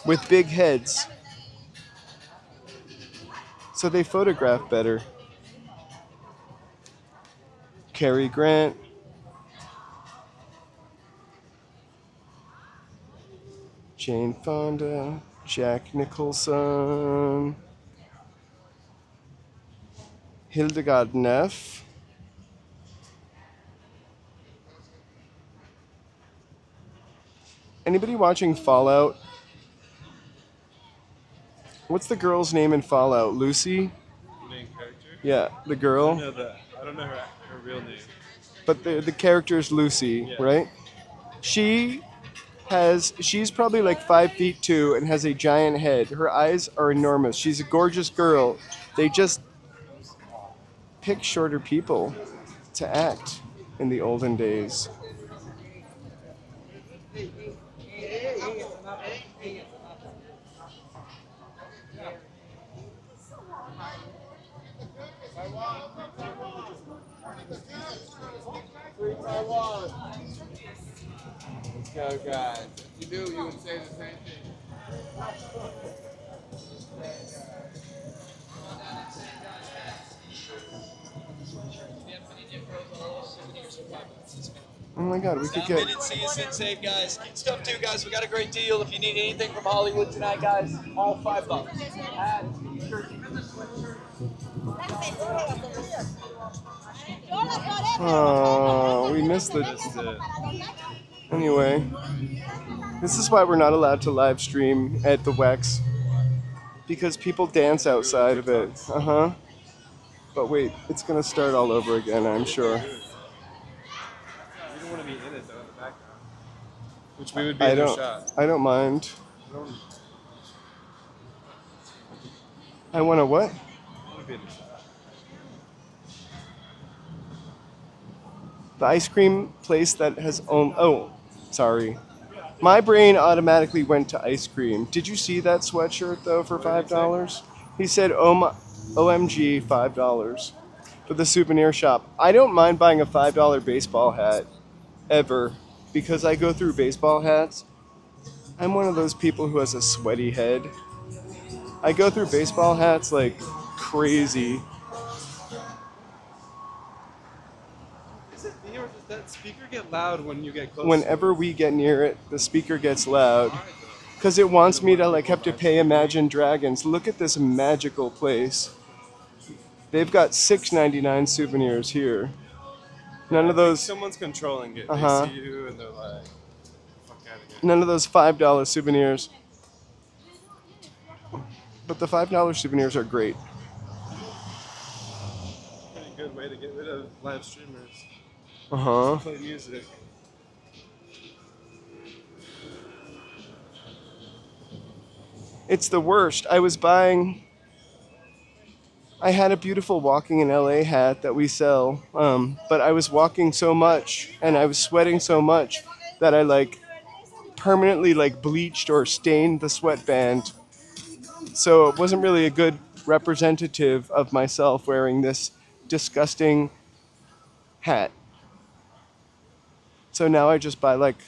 with big heads. So they photograph better. Cary Grant. Jane Fonda. Jack Nicholson. Hildegard Neff. Anybody watching Fallout? What's the girl's name in Fallout? Lucy? The main character? Yeah, the I girl. don't know that. I don't know her real name. But the character is Lucy, Yeah. right? She's probably like 5'2" and has a giant head. Her eyes are enormous. She's a gorgeous girl. They just pick shorter people to act in the olden days. Let's go, guys. If you do, you would say the same thing. Oh my god, we could Stop get... in and see us in Save, guys. Get stuff too, guys. We got a great deal. If you need anything from Hollywood tonight, guys, all $5. Hat, t-shirt. Oh, we missed the... Anyway, this is why we're not allowed to live stream at the Wax. Because people dance outside of it. Uh-huh. But wait, it's gonna start all over again, I'm sure. You don't want to be in it though, in the background. Which we would be I in the don't. shot. I don't mind. I don't I want to what? want to be in the shot. The ice cream place that has oh, sorry. My brain automatically went to ice cream. Did you see that sweatshirt though for $5? He said OMG $5 for the souvenir shop. I don't mind buying a $5 baseball hat ever because I go through baseball hats. I'm one of those people who has a sweaty head. I go through baseball hats like crazy. Does that speaker get loud when you get close? Whenever we get near it, the speaker gets loud. Because it wants me to like have to pay Imagine Dragons. Look at this magical place. They've got $6.99 souvenirs here. None of those. Someone's controlling it. Uh-huh. They see you and they're like, fuck out of here. None of those $5 souvenirs. But the $5 souvenirs are great. Pretty good way to get rid of live streamers. Uh-huh. Play music. It's the worst. I had a beautiful Walking in LA hat that we sell, but I was walking so much and I was sweating so much that I like permanently like bleached or stained the sweatband. So it wasn't really a good representative of myself wearing this disgusting hat. So now I just buy like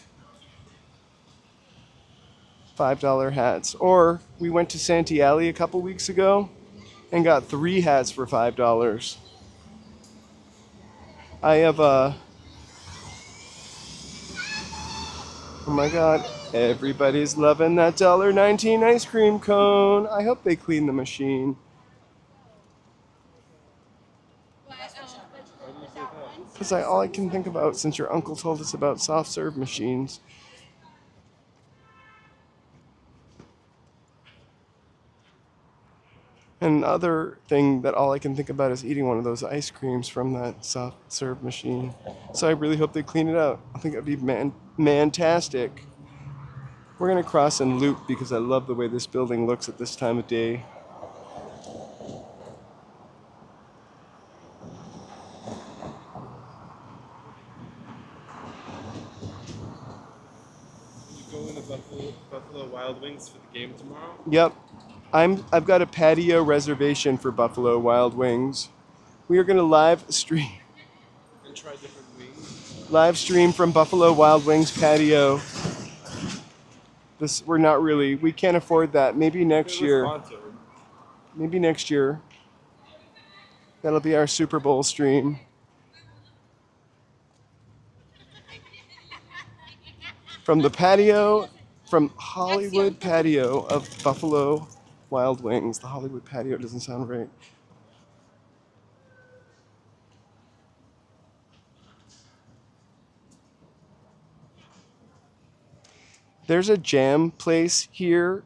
$5 hats. Or we went to Santee Alley a couple weeks ago and got 3 hats for $5. I have oh my god, everybody's loving that $1.19 ice cream cone. I hope they clean the machine. Because all I can think about, since your uncle told us about soft serve machines. And the thing that all I can think about is eating one of those ice creams from that soft serve machine. So I really hope they clean it out. I think it'd be fantastic. We're gonna cross and loop because I love the way this building looks at this time of day. You go into Buffalo Wild Wings for the game tomorrow? Yep. I've got a patio reservation for Buffalo Wild Wings. We are gonna live stream And try different wings? live stream from Buffalo Wild Wings patio. We can't afford that. Maybe next year. Maybe next year. That'll be our Super Bowl stream. From the patio, from Hollywood patio of Buffalo Wild Wings. The Hollywood patio doesn't sound right. There's a jam place here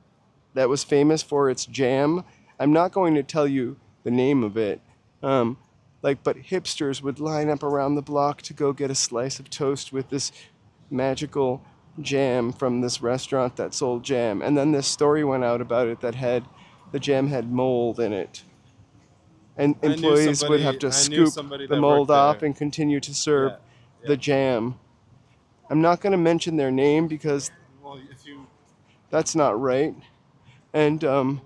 that was famous for its jam. I'm not going to tell you the name of it. But hipsters would line up around the block to go get a slice of toast with this magical jam from this restaurant that sold jam. And then this story went out about it that the jam had mold in it. And employees would have to scoop the mold off and continue to serve the jam. I'm not going to mention their name because that's not right. And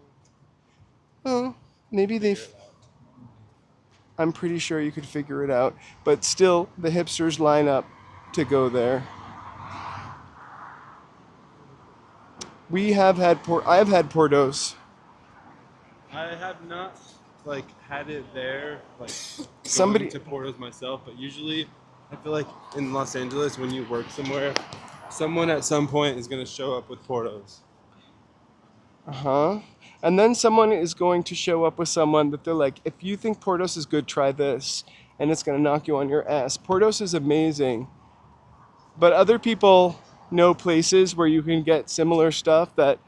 maybe I'm pretty sure you could figure it out. But still, the hipsters line up to go there. I have had Portos. I have not had it there Somebody going to Portos myself, but usually I feel like in Los Angeles when you work somewhere, someone at some point is going to show up with Portos. And then someone is going to show up with someone that they're like, if you think Portos is good, try this. And it's going to knock you on your ass. Portos is amazing. But other people know places where you can get similar stuff that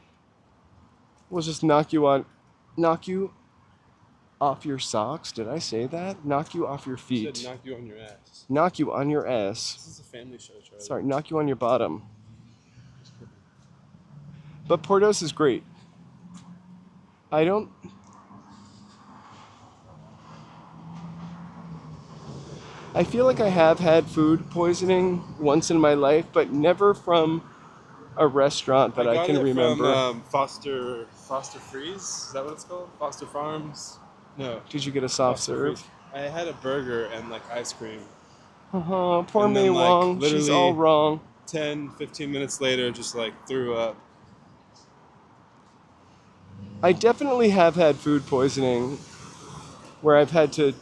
will just knock you off your socks. Did I say that? Knock you off your I feet. said knock you on your ass. Knock you on your ass. This is a family show, Charlie. Sorry, knock you on your bottom. But Portos is great. I feel like I have had food poisoning once in my life, but never from a restaurant that I can remember. From Foster Freeze? Is that what it's called? Foster Farms? No. Did you get a soft Foster serve? Freeze. I had a burger and like ice cream. Poor And Mei then, like, Wong. She's literally all wrong. 10, 15 minutes later, just like threw up. I definitely have had food poisoning where I've had to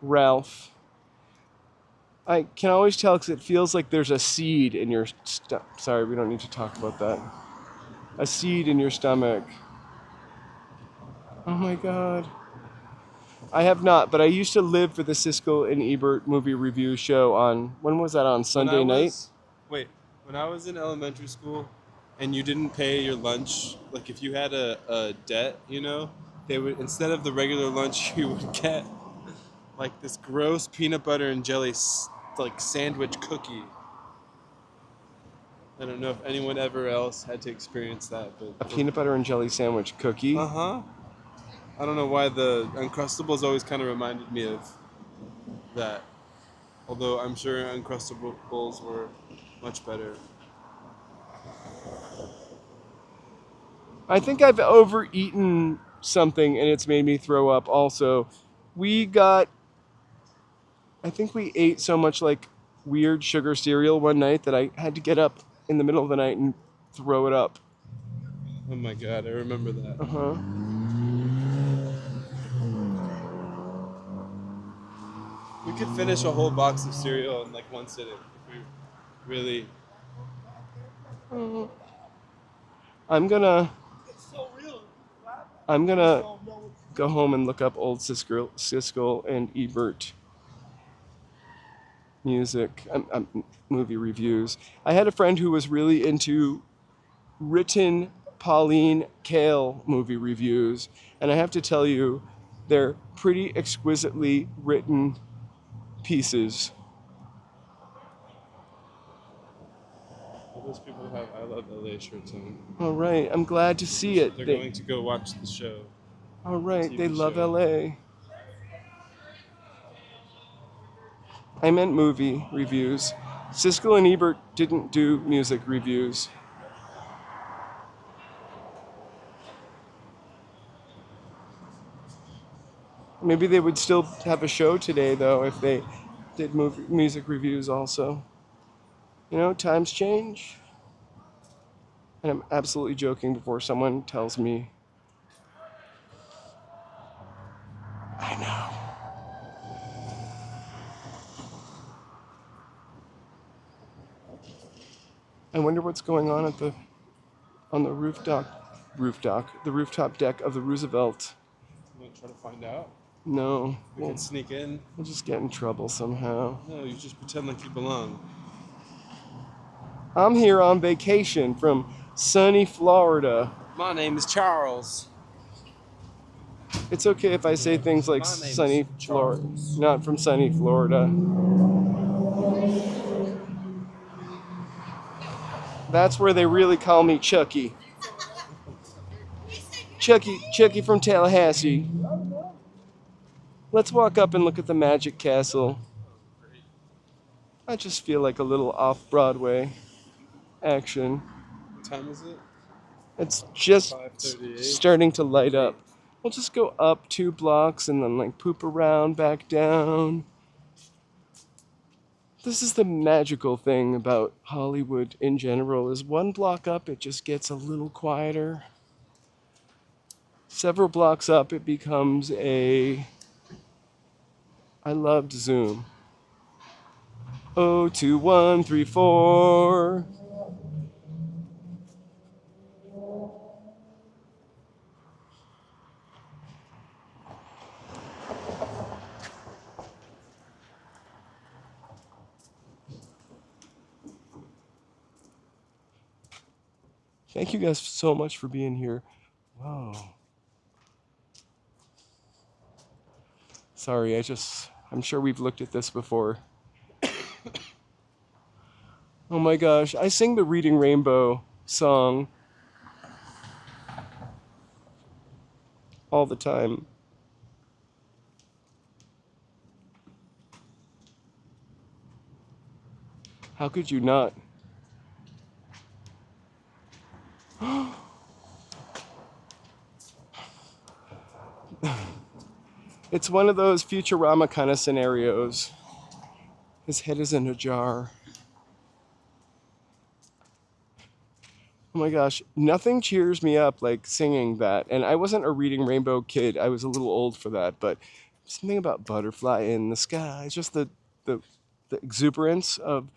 Ralph. I can always tell because it feels like there's a seed in your stomach. Sorry, we don't need to talk about that. A seed in your stomach. Oh my God. I have not, but I used to live for the Siskel and Ebert movie review show on, when was that on, Sunday night? When I was in elementary school and you didn't pay your lunch, like if you had a debt, you know, they would, instead of the regular lunch, you would get like this gross peanut butter and jelly like sandwich cookie. I don't know if anyone ever else had to experience that, but A peanut butter and jelly sandwich cookie? I don't know why the Uncrustables always kind of reminded me of that. Although I'm sure Uncrustables were much better. I think I've overeaten something and it's made me throw up also. I think we ate so much like weird sugar cereal one night that I had to get up in the middle of the night and throw it up. Oh my God, I remember that. We could finish a whole box of cereal in like one sitting if we really. I'm gonna go home and look up old Siskel and Ebert music, movie reviews. I had a friend who was really into written Pauline Kael movie reviews, and I have to tell you, they're pretty exquisitely written pieces. All those people have I Love LA shirts on. All right, I'm glad to see it. They're going to go watch the show. All right, TV they love show. LA. I meant movie reviews. Siskel and Ebert didn't do music reviews. Maybe they would still have a show today, though, if they did music reviews also. You know, times change. And I'm absolutely joking before someone tells me. I know. I wonder what's going on on the the rooftop deck of the Roosevelt. You want to try to find out? No. We can sneak in. We'll just get in trouble somehow. No, you just pretend like you belong. I'm here on vacation from sunny Florida. My name is Charles. It's okay if I say things like My name is sunny Florida, Charles. not from sunny Florida. That's where they really call me Chucky. Chucky from Tallahassee. Let's walk up and look at the Magic Castle. I just feel like a little off-Broadway action. What time is it? It's just 5:38. starting to light up. We'll just go up 2 blocks and then like poop around, back down. This is the magical thing about Hollywood in general, is 1 block up, it just gets a little quieter. Several blocks up, it becomes I loved Zoom. 02134. Thank you guys so much for being here. Whoa. Sorry, I'm sure we've looked at this before. Oh my gosh, I sing the Reading Rainbow song all the time. How could you not? It's one of those Futurama kind of scenarios. His head is in a jar. Oh my gosh, nothing cheers me up like singing that. And I wasn't a Reading Rainbow kid. I was a little old for that, but something about butterfly in the sky, just the exuberance of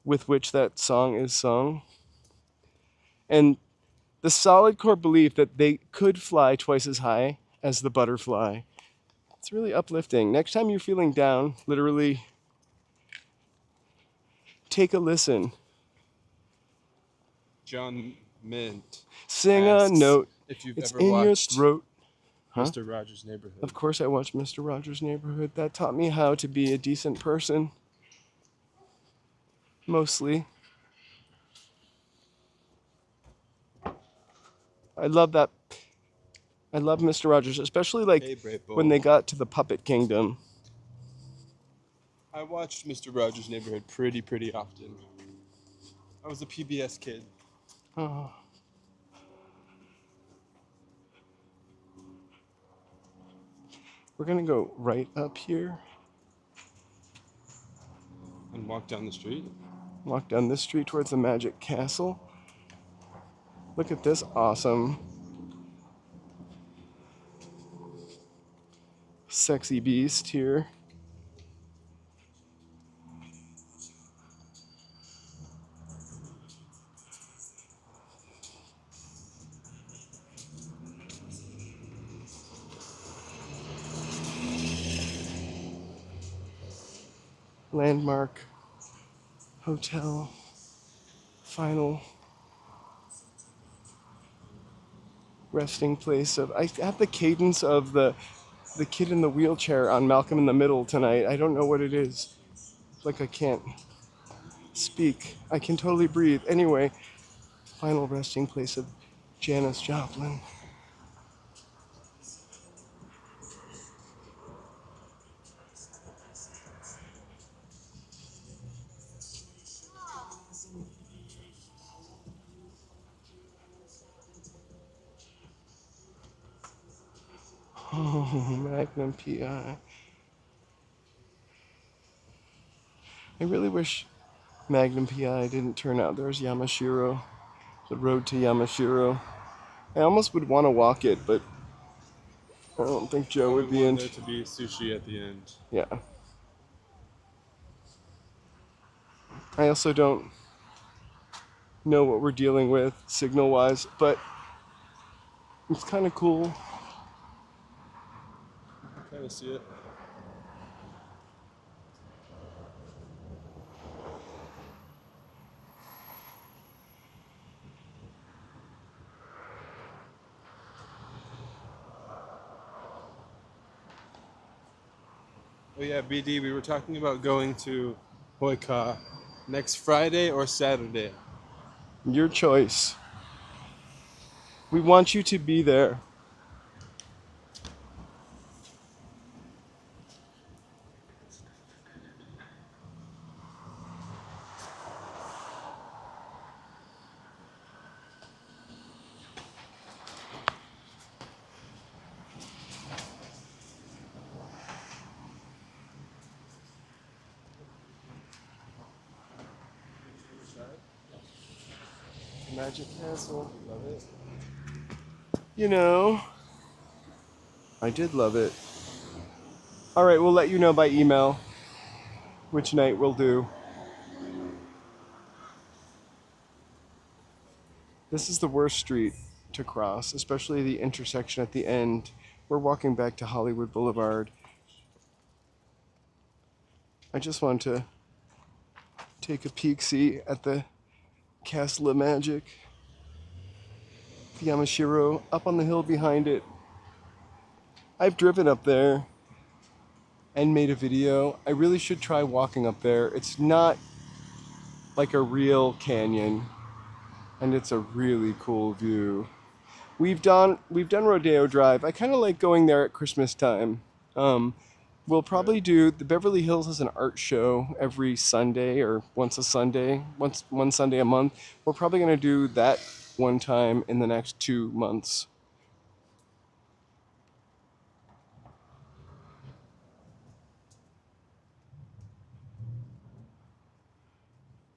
with which that song is sung. And the solid core belief that they could fly twice as high as the butterfly. It's really uplifting. Next time you're feeling down, literally take a listen. John Mint. Sing a note. If you've It's ever in your watched throat. Huh? Mr. Rogers' Neighborhood. Of course I watched Mr. Rogers' Neighborhood. That taught me how to be a decent person. Mostly. I love that. I love Mr. Rogers, especially like Hey, Brave Bull. when they got to the Puppet Kingdom. I watched Mr. Rogers' Neighborhood pretty often. I was a PBS kid. Oh. We're gonna go right up here, And walk down the street. walk down this street towards the Magic Castle. Look at this awesome sexy beast here. Landmark Hotel, final resting place of. I have the cadence of the kid in the wheelchair on Malcolm in the Middle tonight. I don't know what it is. Like I can't speak. I can totally breathe. Anyway, final resting place of Janice Joplin. Oh, Magnum PI. I really wish Magnum PI didn't turn out. There's Yamashiro, the road to Yamashiro. I almost would want to walk it, but I don't think Joe would be in. There to be sushi at the end. Yeah. I also don't know what we're dealing with signal-wise, but it's kind of cool. Kind of see it. Oh yeah, BD, we were talking about going to Hoika next Friday or Saturday. Your choice. We want you to be there. Magic Castle. Love it. You know, I did love it. All right, we'll let you know by email which night we'll do. This is the worst street to cross, especially the intersection at the end. We're walking back to Hollywood Boulevard. I just want to take a peek-see at the Castle of Magic. The Yamashiro up on the hill behind it. I've driven up there and made a video. I really should try walking up there. It's not like a real canyon, and it's a really cool view. We've done Rodeo Drive. I kind of like going there at Christmas time. We'll probably do, the Beverly Hills has an art show every Sunday, or one Sunday a month. We're probably going to do that one time in the next 2 months.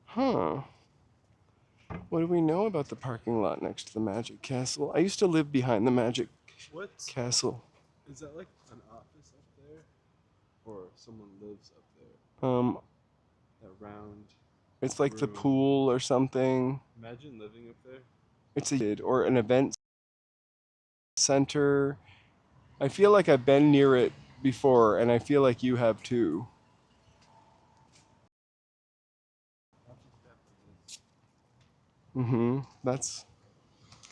Huh. What do we know about the parking lot next to the Magic Castle? I used to live behind the Magic Castle. Is that like an office up there? Or someone lives up there? Around. It's like the pool or something. Imagine living up there. It's or an event center. I feel like I've been near it before, and I feel like you have too. That's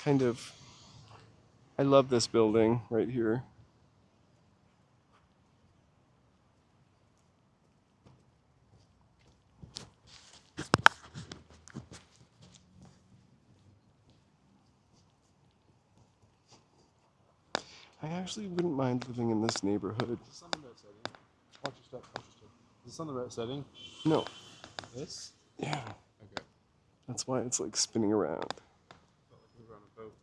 kind of, I love this building right here. I actually wouldn't mind living in this neighborhood. Is this on the right setting? Watch your step, watch your step. Is this on the right setting? No. This? Yeah. Okay. That's why it's like spinning around. Felt like we were on a boat.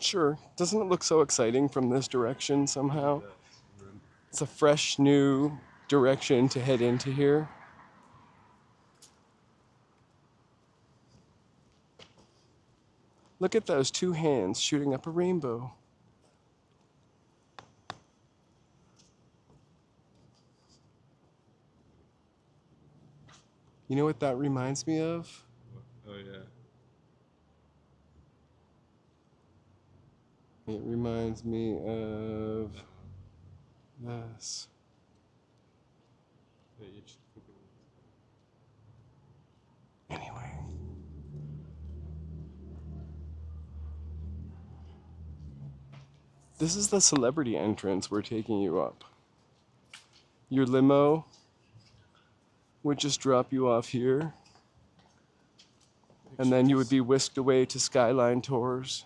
Sure. Doesn't it look so exciting from this direction somehow? It's a fresh, new direction to head into here. Look at those two hands shooting up a rainbow. You know what that reminds me of? Oh, yeah. It reminds me of this. Yeah, you should keep it. Anyway. This is the celebrity entrance we're taking you up. Your limo would just drop you off here, and then you would be whisked away to Skyline Tours.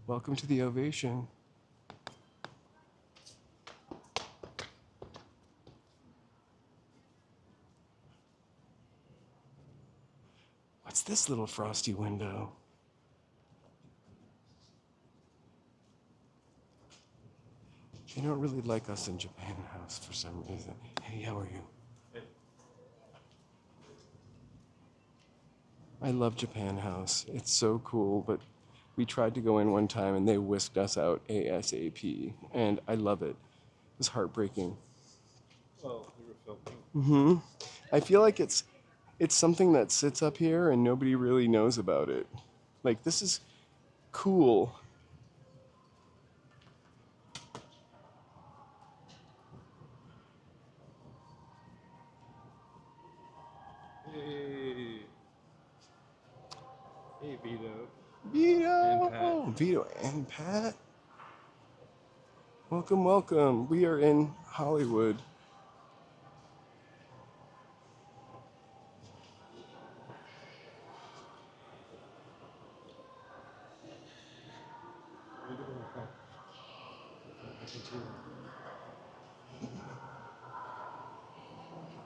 Welcome to the Ovation. What's this little frosty window? They don't really like us in Japan House for some reason. Hey, how are you? I love Japan House. It's so cool, but we tried to go in one time and they whisked us out ASAP, and I love it. It was heartbreaking. Well, we were filming. I feel like it's something that sits up here and nobody really knows about it. Like, this is cool. Hey. Hey, Vito. Vito and Pat. Welcome, welcome. We are in Hollywood.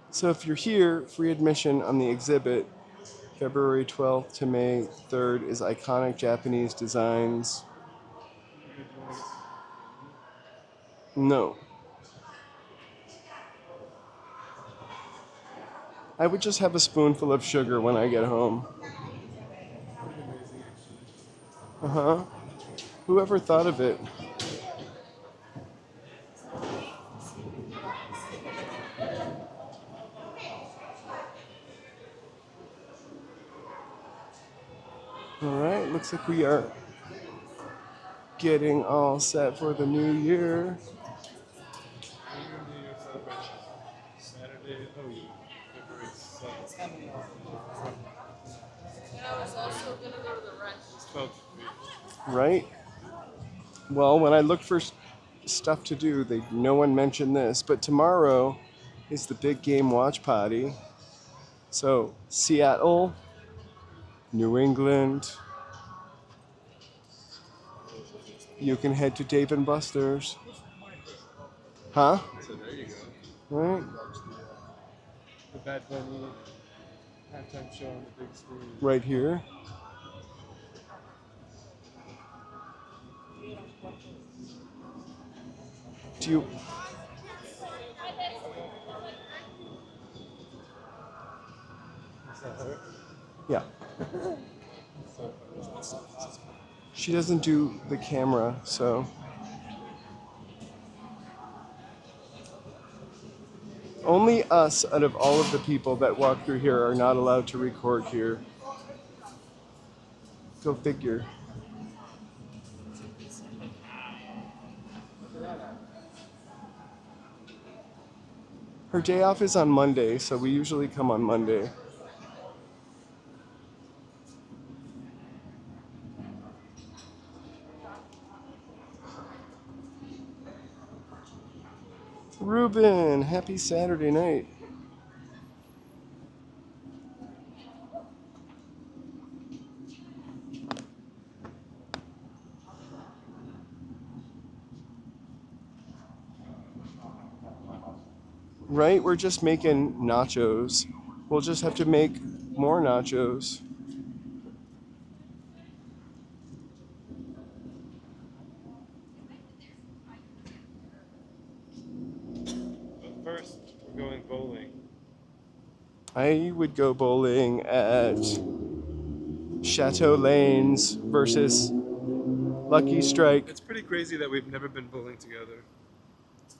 So if you're here, free admission on the exhibit, February 12th to May 3rd, is iconic Japanese designs. No. I would just have a spoonful of sugar when I get home. Uh-huh. Whoever thought of it? All right, looks like we are getting all set for the new year. Saturday, February 7th. And I was also gonna go to the rest. 12th. Right? Well, when I looked for stuff to do, no one mentioned this, but tomorrow is the big game watch party. So, Seattle, New England, you can head to Dave & Buster's. Huh? So there you go. Right? The Bad Bunny halftime show on the big screen. Right here. Do you... Is that her? Yeah. She doesn't do the camera, so... Only us, out of all of the people that walk through here, are not allowed to record here. Go figure. Her day off is on Monday, so we usually come on Monday. Ruben, happy Saturday night. Right? We're just making nachos. We'll just have to make more nachos. But first, we're going bowling. I would go bowling at Chateau Lanes versus Lucky Strike. It's pretty crazy that we've never been bowling together.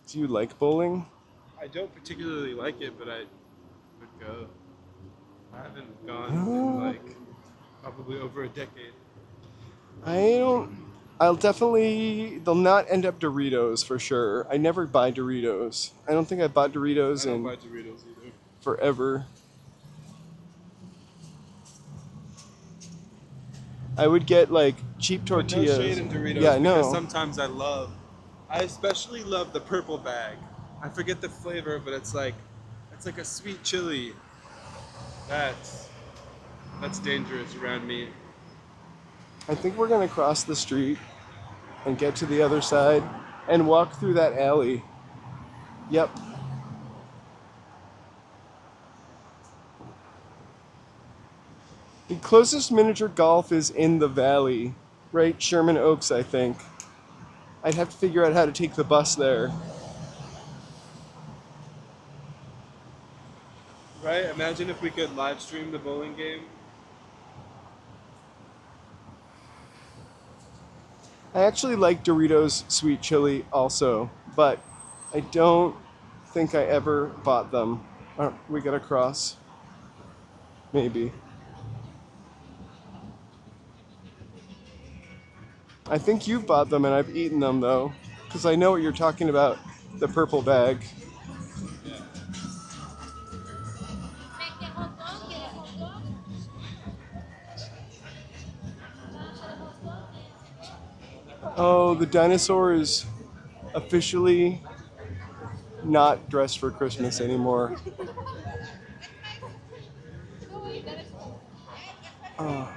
Do you like bowling? I don't particularly like it, but I would go. I haven't gone in like probably over a decade. I'll definitely, they'll not end up Doritos for sure. I never buy Doritos. I don't think I bought Doritos I don't in buy Doritos either. forever. I would get like cheap tortillas. No shade in Doritos, yeah, because no. sometimes I especially love the purple bag. I forget the flavor, but it's like a sweet chili. That's dangerous around me. I think we're gonna cross the street and get to the other side and walk through that alley. Yep. The closest miniature golf is in the valley, right? Sherman Oaks, I think. I'd have to figure out how to take the bus there. Right? Imagine if we could live stream the bowling game. I actually like Doritos sweet chili also, but I don't think I ever bought them. We gotta cross. Maybe. I think you've bought them and I've eaten them though, because I know what you're talking about, the purple bag. Oh, the dinosaur is officially not dressed for Christmas anymore. Oh.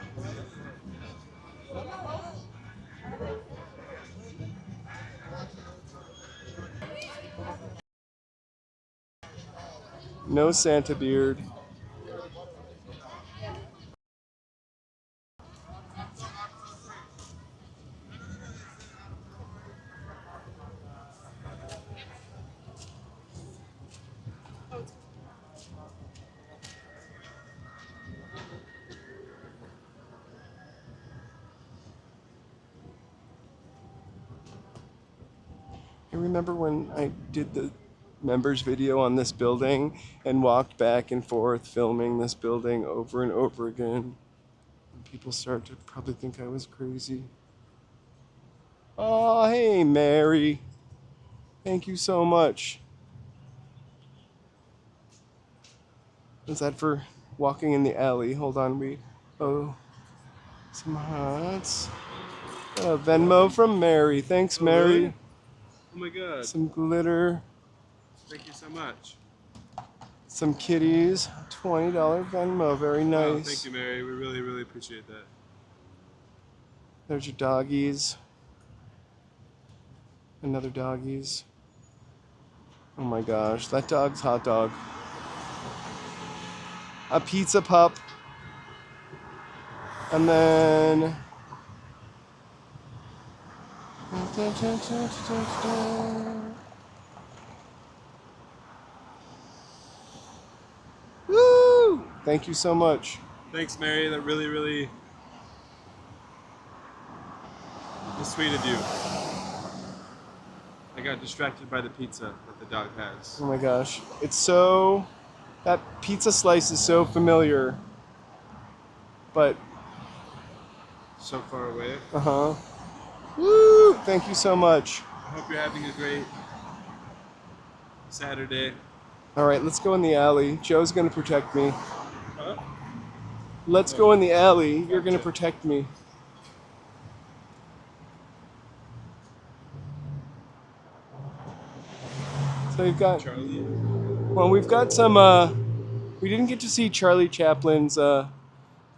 No Santa beard. I remember when I did the members video on this building and walked back and forth filming this building over and over again. And people started to probably think I was crazy. Oh, hey, Mary. Thank you so much. Is that for walking in the alley? Hold on, oh, some hearts. A Venmo from Mary. Thanks, Mary. Really? Oh my god. Some glitter. Thank you so much. Some kitties. $20 Venmo. Very nice. Wow, thank you, Mary. We really, really appreciate that. There's your doggies. Another doggies. Oh my gosh, that dog's hot dog. A pizza pup. And then... Woo! Thank you so much. Thanks, Mary. That really, really is sweet of you. I got distracted by the pizza that the dog has. Oh my gosh. It's so... That pizza slice is so familiar. But... So far away. Uh-huh. Woo! Thank you so much. I hope you're having a great Saturday. Alright, let's go in the alley. Joe's gonna protect me. Huh? Let's go in the alley. You're gonna protect me. So we've got... Charlie. Well, we've got some... we didn't get to see Charlie Chaplin's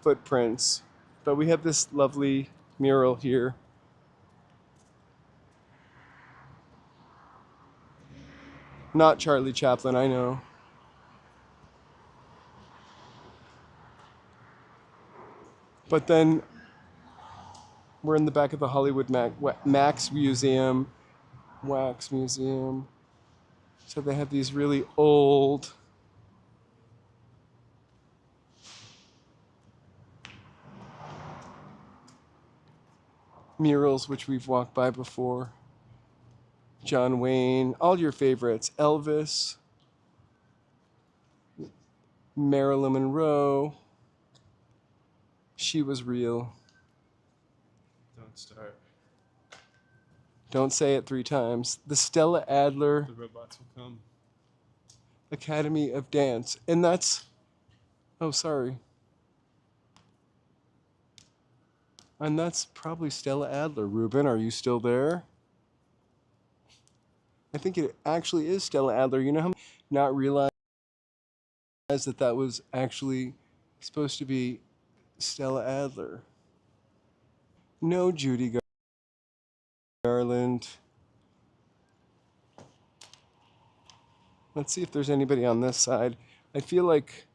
footprints. But we have this lovely mural here. Not Charlie Chaplin, I know. But then we're in the back of the Hollywood Wax Museum. So they have these really old murals which we've walked by before. John Wayne, all your favorites. Elvis, Marilyn Monroe. She was real. Don't start. Don't say it 3 times. The Stella Adler The robots will come. Academy of Dance. And that's... Oh, sorry. And that's probably Stella Adler. Ruben, are you still there? I think it actually is Stella Adler. You know how not realize that that was actually supposed to be Stella Adler? No, Judy Garland. Let's see if there's anybody on this side. I feel like...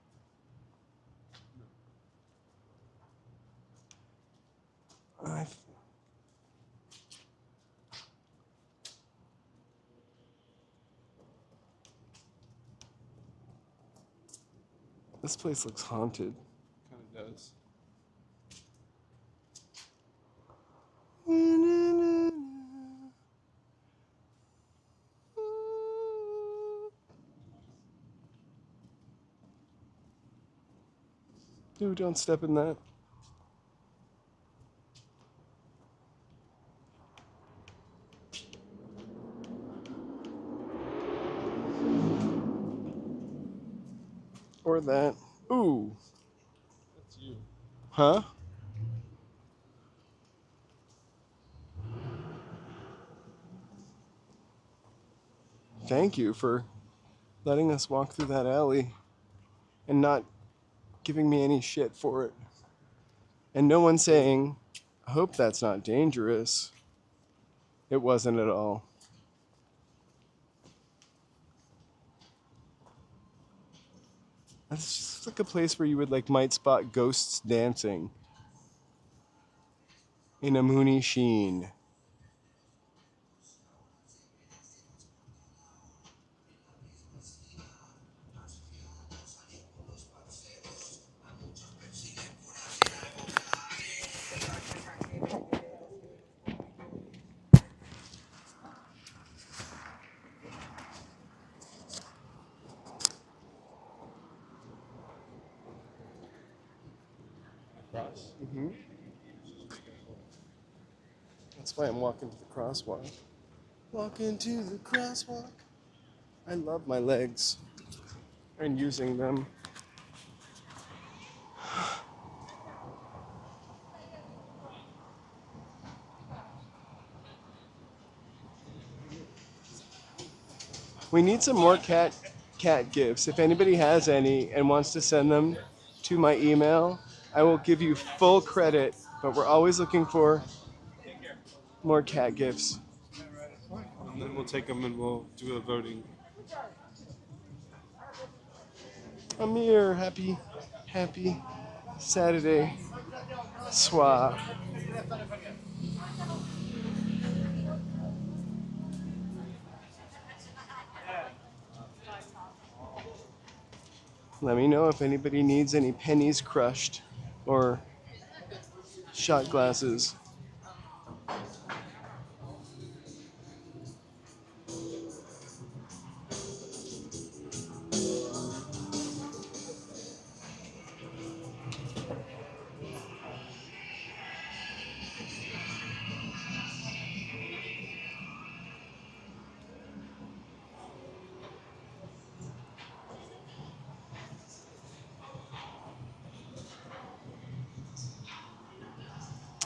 This place looks haunted. Kind of does. Dude, don't step in that. Or that. Ooh. That's you. Huh? Thank you for letting us walk through that alley and not giving me any shit for it. And no one saying, I hope that's not dangerous. It wasn't at all. That's just like a place where you would might spot ghosts dancing in a moony sheen. Mm-hmm. That's why I'm walking to the crosswalk. Walking to the crosswalk. I love my legs and using them. We need some more cat gifts. If anybody has any and wants to send them to my email, I will give you full credit, but we're always looking for more cat gifts. And then we'll take them and we'll do a voting. Amir, happy Saturday. Swap. Let me know if anybody needs any pennies crushed or shot glasses.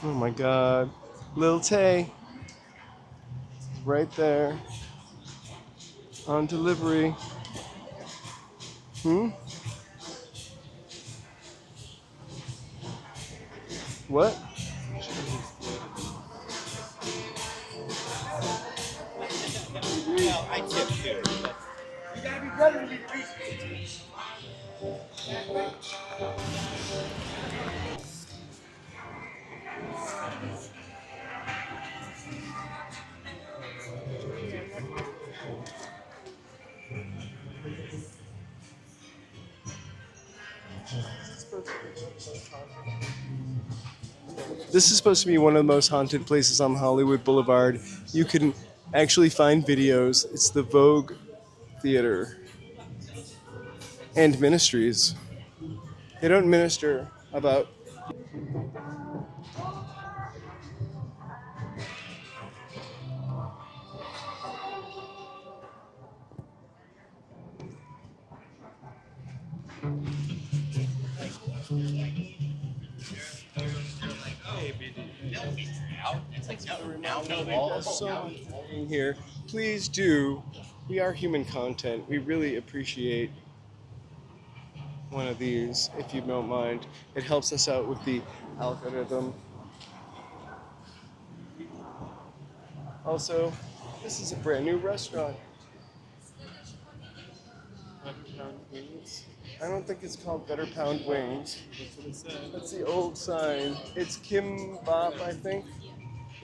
Oh my God. Lil Tay. Right there. On delivery. What? Well, I tip too. You gotta be better to be appreciated. This is supposed to be one of the most haunted places on Hollywood Boulevard. You can actually find videos. It's the Vogue Theater and Ministries. They don't minister about. So much for being here. Please do. We are human content. We really appreciate one of these, if you don't mind. It helps us out with the algorithm. Also, this is a brand new restaurant. Wings. I don't think it's called Better Pound Wings. That's what it said. That's the old sign. It's Kim Bop, I think.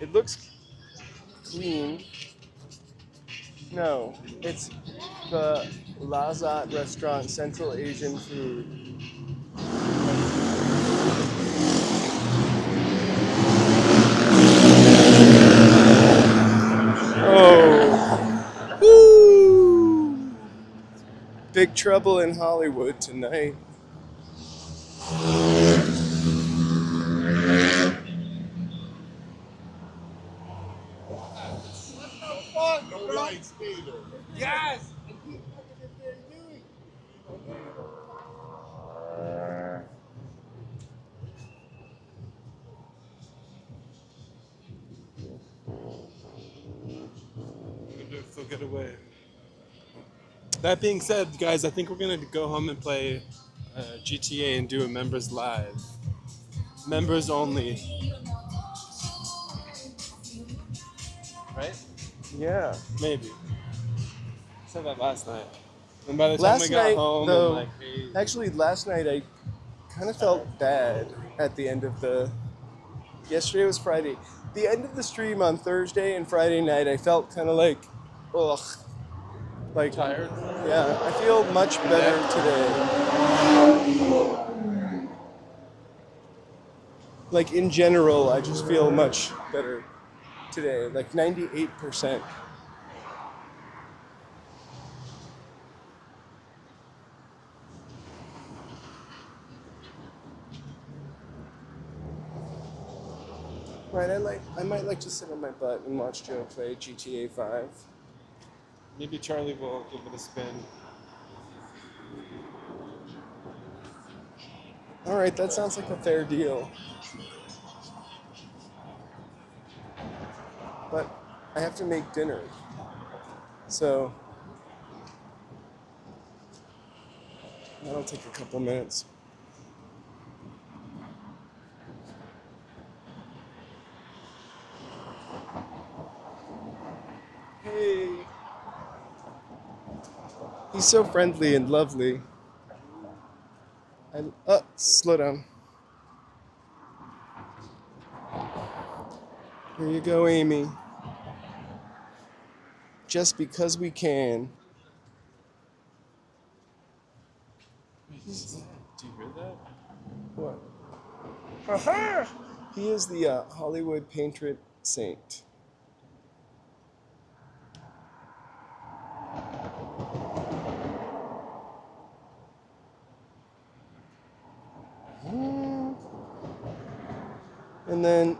It looks clean. No, it's the Lazat restaurant, Central Asian food. Oh. Woo! Big trouble in Hollywood tonight. No lights either. Yes! If they'll get away. That being said, guys, I think we're gonna go home and play GTA and do a members live. Members only. Right? Yeah. Maybe. I said that last night. And by the time Last we got night, home, though, and like, hey, actually, last night I kind of felt bad at the end of the. Yesterday was Friday. The end of the stream on Thursday and Friday night, I felt kind of like, ugh. Like, tired. yeah, I feel much better today. Like, in general, I just feel much better today. Like, 98%. Right, I might like to sit on my butt and watch Joe play GTA 5. Maybe Charlie will give it a spin. All right, that sounds like a fair deal. But I have to make dinner. So that'll take a couple minutes. Hey. He's so friendly and lovely. Slow down. Here you go, Amy. Just because we can. Do you hear that? What? Aha! He is the Hollywood patron saint. And then,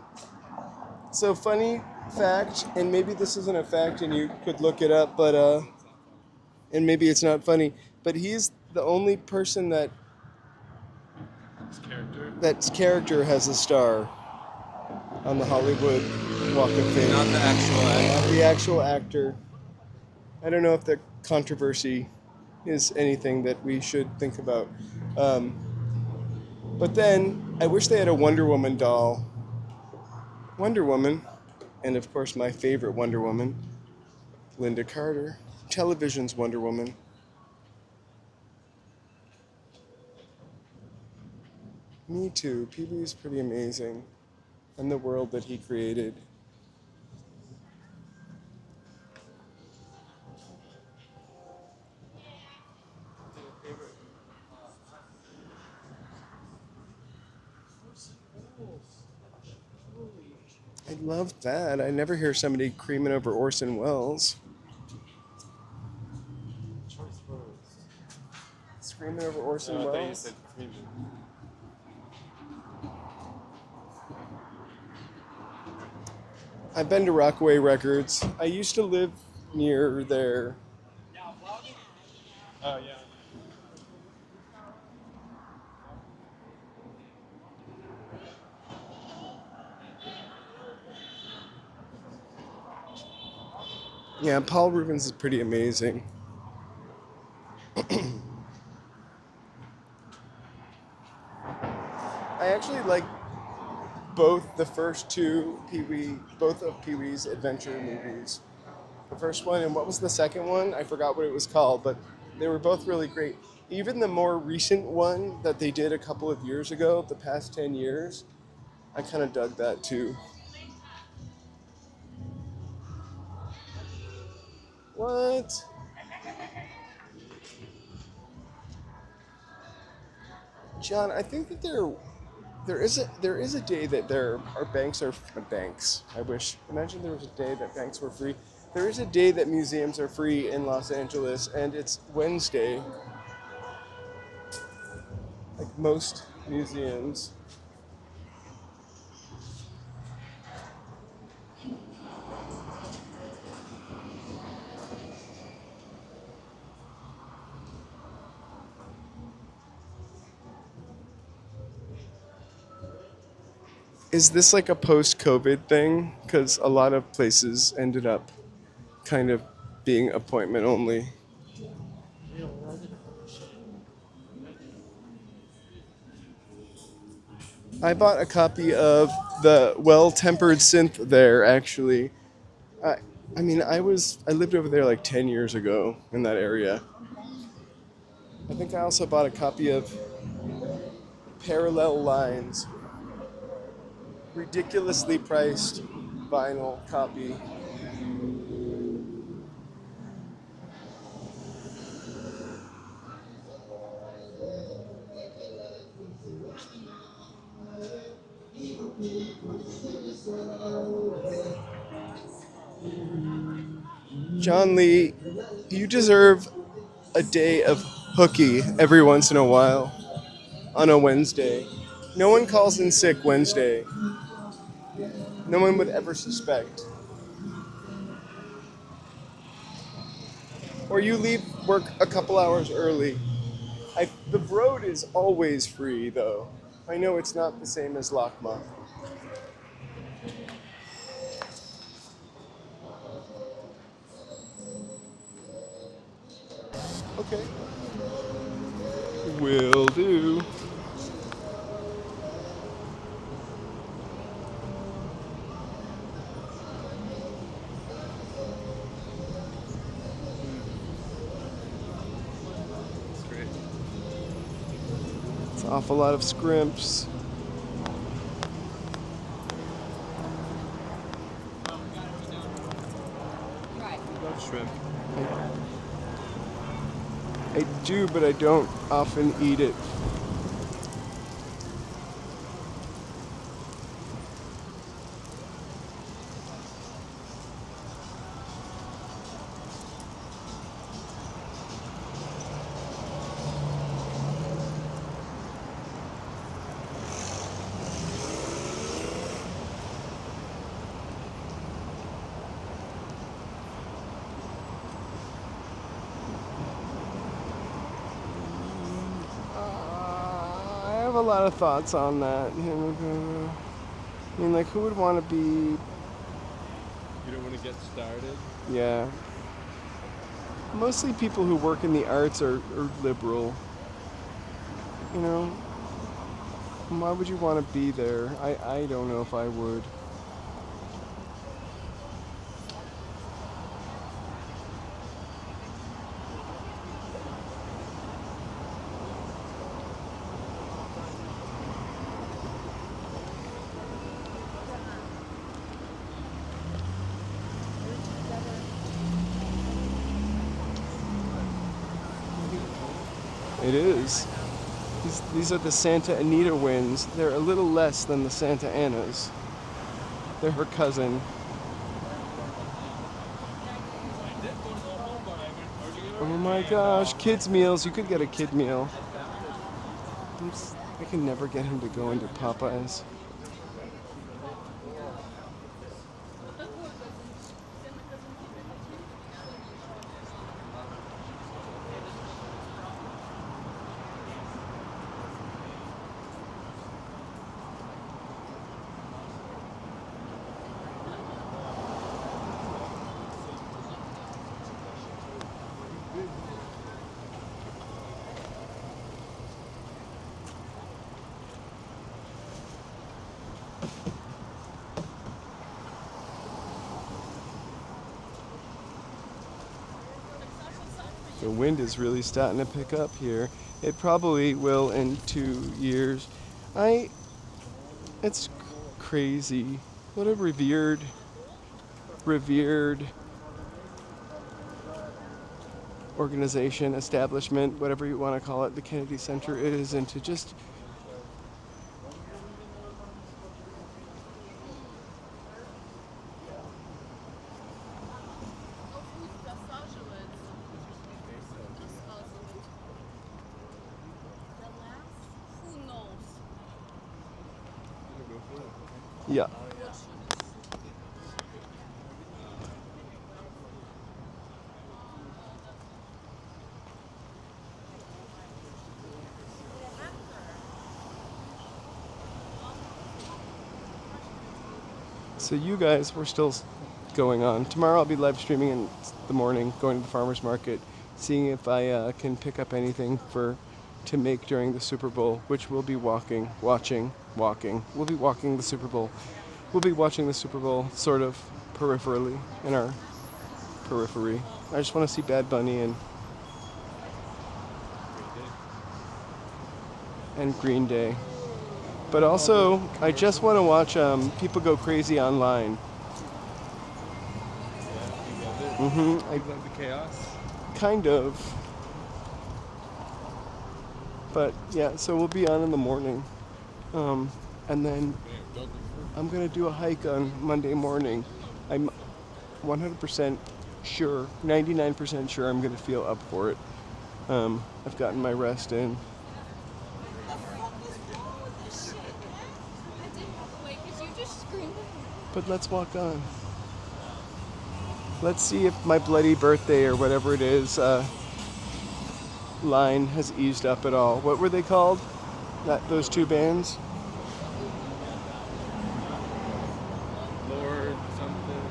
so funny fact, and maybe this isn't a fact and you could look it up, but, and maybe it's not funny, but he's the only person that that's character has a star on the Hollywood Walk of Fame. Not the actual actor. Not the actual actor. I don't know if the controversy is anything that we should think about. But then, I wish they had a Wonder Woman doll. Wonder Woman, and of course my favorite Wonder Woman, Linda Carter, television's Wonder Woman. Me too. Pee-wee's pretty amazing. And the world that he created. I love that. I never hear somebody creaming over Orson Welles. Screaming over Orson I thought you Welles? said creaming. I've been to Rockaway Records. I used to live near there. Oh, yeah. Yeah, Paul Rubens is pretty amazing. I actually like both the first two both of Pee-wee's adventure movies. The first one, and what was the second one? I forgot what it was called, but they were both really great. Even the more recent one that they did a couple of years ago, the past 10 years, I kind of dug that too. What? John, I think that there is a day that our banks are banks. I wish. Imagine there was a day that banks were free. There is a day that museums are free in Los Angeles, and it's Wednesday. Like most museums. Is this like a post-COVID thing? Because a lot of places ended up kind of being appointment only. I bought a copy of the Well-Tempered Synth there, actually. I mean, I lived over there like 10 years ago in that area. I think I also bought a copy of Parallel Lines. Ridiculously priced vinyl copy. John Lee, you deserve a day of hooky every once in a while on a Wednesday. No one calls in sick Wednesday. No one would ever suspect. Or you leave work a couple hours early. The road is always free, though. I know it's not the same as Lakma. Okay. Will do. That's great. It's an awful lot of scrimps. Love shrimp. I do, but I don't often eat it. I have a lot of thoughts on that. I mean, like, who would want to be? You don't want to get started? Yeah. Mostly people who work in the arts are liberal. You know? Why would you want to be there? I don't know if I would. It is. These are the Santa Anita winds. They're a little less than the Santa Anas. They're her cousin. Oh my gosh, kids meals. You could get a kid meal. I can never get him to go into Popeyes. The wind is really starting to pick up here. It probably will in 2 years. It's crazy. What a revered organization, establishment, whatever you want to call it, the Kennedy Center is, and to just yeah. So you guys, we're still going on. Tomorrow I'll be live streaming in the morning, going to the farmer's market, seeing if I can pick up anything to make during the Super Bowl, which we'll be walking. We'll be walking the Super Bowl. We'll be watching the Super Bowl sort of peripherally, in our periphery. I just want to see Bad Bunny and Green Day. But also, I just want to watch people go crazy online. I love the chaos. Kind of. But yeah, so we'll be on in the morning. And then I'm going to do a hike on Monday morning. I'm 100% sure, 99% sure I'm going to feel up for it. I've gotten my rest in. Wait, could you just scream But let's walk on. Let's see if my bloody birthday or whatever it is line has eased up at all. What were they called? Those two bands? Lord something.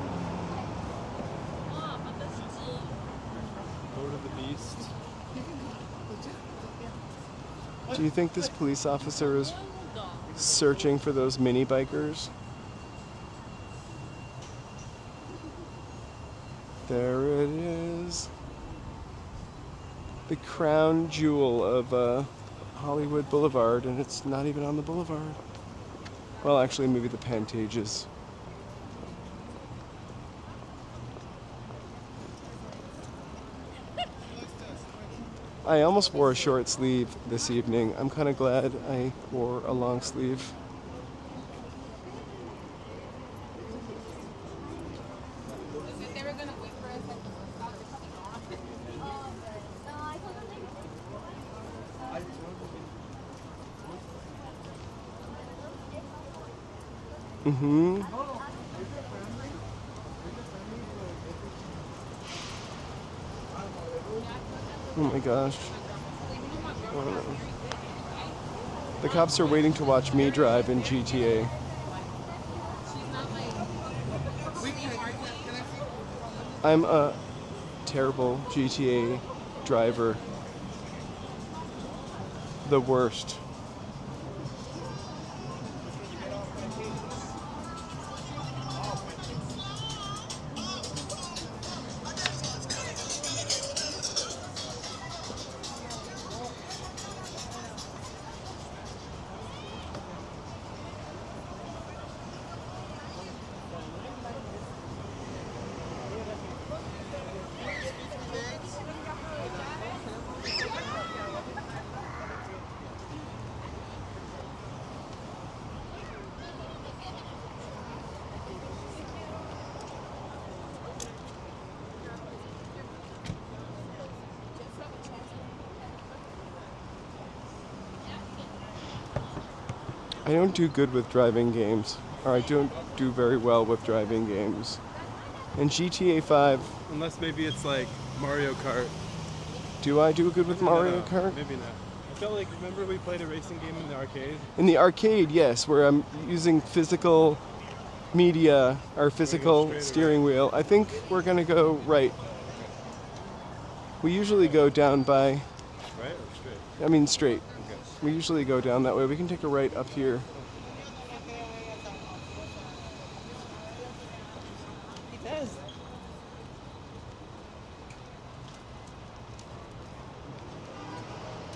Lord of the Beast. Do you think this police officer is searching for those mini bikers? There it is. The crown jewel of Hollywood Boulevard, and it's not even on the boulevard. Well, actually, maybe the Pantages. I almost wore a short sleeve this evening. I'm kind of glad I wore a long sleeve. They were gonna wait for us at Mm-hmm. Oh my gosh. Oh no. The cops are waiting to watch me drive in GTA. I'm a terrible GTA driver. The worst. I don't do good with driving games, or I don't do very well with driving games. In GTA 5, Unless maybe it's like Mario Kart. do I do good with Mario No, Kart? Maybe not. I felt like, remember we played a racing game in the arcade? In the arcade, yes, where I'm using physical media or physical straight steering wheel. I think we're gonna go right. We usually go down by, Right or straight? I mean straight. Okay. We usually go down that way. We can take a right up here.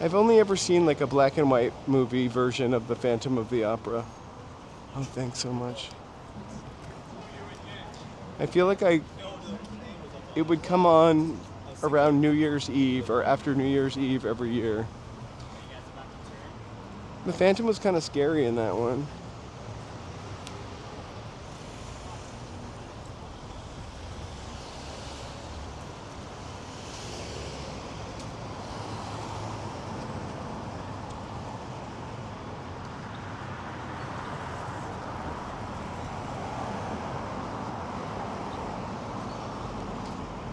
I've only ever seen like a black and white movie version of the Phantom of the Opera. Oh, thanks so much. I feel like it would come on around New Year's Eve or after New Year's Eve every year. The Phantom was kind of scary in that one.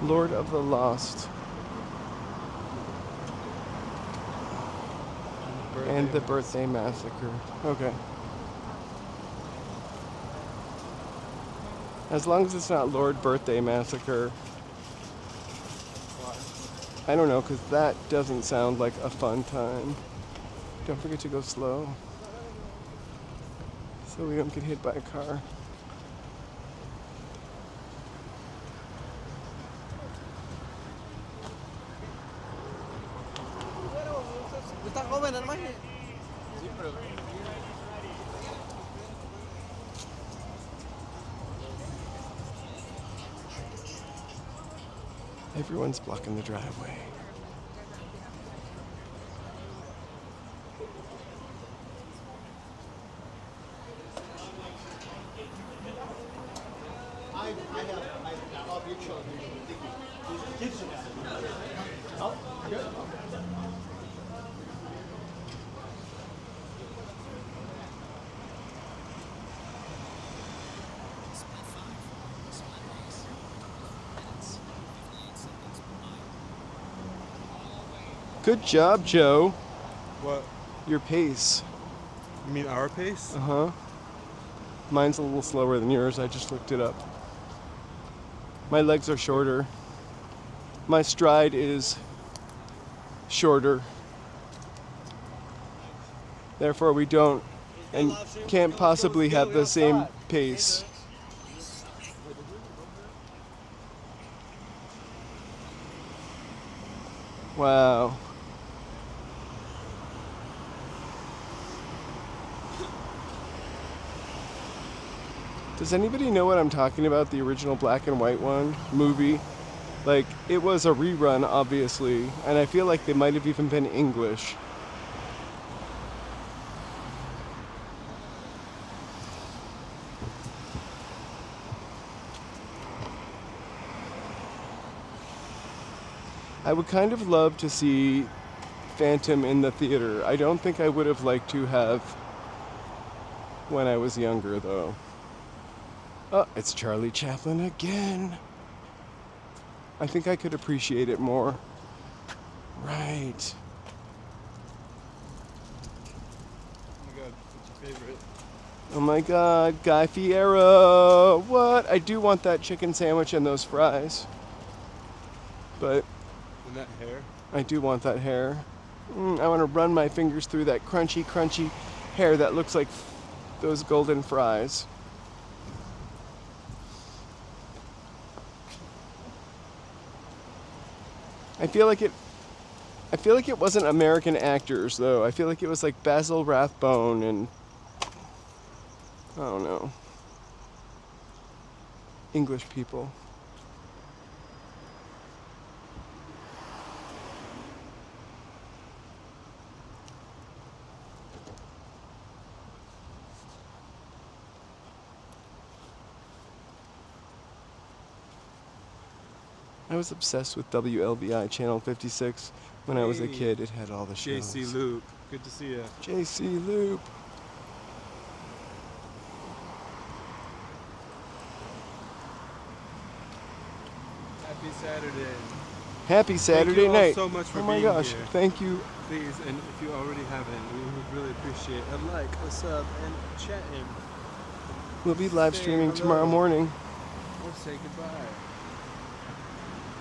Lord of the Lost. And the Birthday Massacre. Okay. As long as it's not Lord Birthday Massacre. I don't know, because that doesn't sound like a fun time. Don't forget to go slow, so we don't get hit by a car. Everyone's blocking the driveway. Good job, Joe. What? Your pace. You mean our pace? Uh-huh. Mine's a little slower than yours. I just looked it up. My legs are shorter. My stride is shorter. Therefore, we don't and can't possibly have the same pace. Wow. Does anybody know what I'm talking about? The original black and white one movie? Like, it was a rerun, obviously, and I feel like they might have even been English. I would kind of love to see Phantom in the theater. I don't think I would have liked to have when I was younger, though. Oh, it's Charlie Chaplin again. I think I could appreciate it more. Right. Oh my god, what's your favorite? Oh my god, Guy Fieri. What? I do want that chicken sandwich and those fries. But And that hair? I do want that hair. I want to run my fingers through that crunchy, crunchy hair that looks like those golden fries. I feel like it wasn't American actors though. I feel like it was like Basil Rathbone and I don't know. English people. I was obsessed with WLBI Channel 56 when I was a kid. It had all the shows. JC Loop, good to see you. JC Loop. Happy Saturday. Happy Saturday Thank you all night. so much for oh my being gosh, here. thank you. Please, and if you already haven't, we would really appreciate a like, a sub, and chatting. We'll be live Say streaming hello. tomorrow morning. Or say goodbye.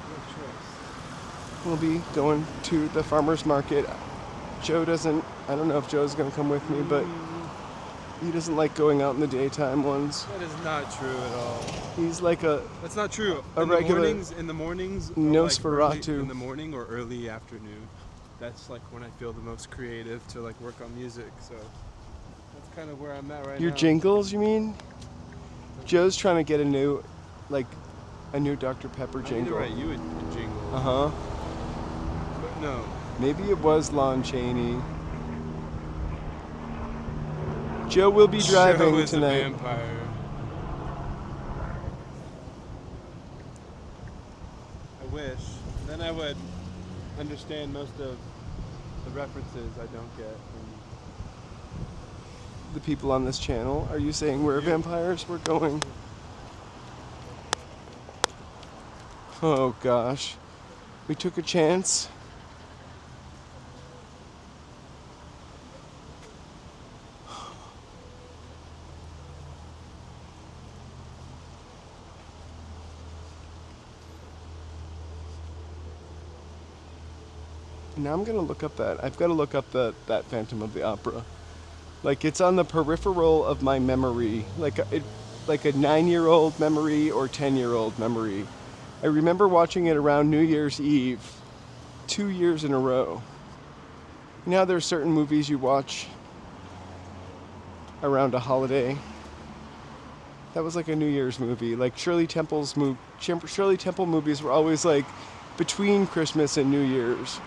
Your choice. We'll be going to the farmer's market. Joe doesn't, I don't know if Joe's going to come with me, but he doesn't like going out in the daytime ones. That is not true at all. He's like a That's not true. A regular In the mornings, or Nosferatu. like early in the morning or early afternoon. That's like when I feel the most creative to like work on music. So that's kind of where I'm at right Your now. jingles, you mean? Joe's trying to get a new Dr. Pepper I need to jingle. write you a jingle. Uh-huh. But no. Maybe it was Lon Chaney. Joe will be driving Joe is tonight. A vampire. I wish. Then I would understand most of the references I don't get. The people on this channel, are you saying we're vampires? We're going. Oh gosh. We took a chance. Now I'm gonna look up that. I've got to look up that Phantom of the Opera. Like it's on the peripheral of my memory, like a 9-year-old memory or 10-year-old memory. I remember watching it around New Year's Eve, 2 years in a row. Now there's certain movies you watch around a holiday. That was like a New Year's movie. Like Shirley Temple movies were always like between Christmas and New Year's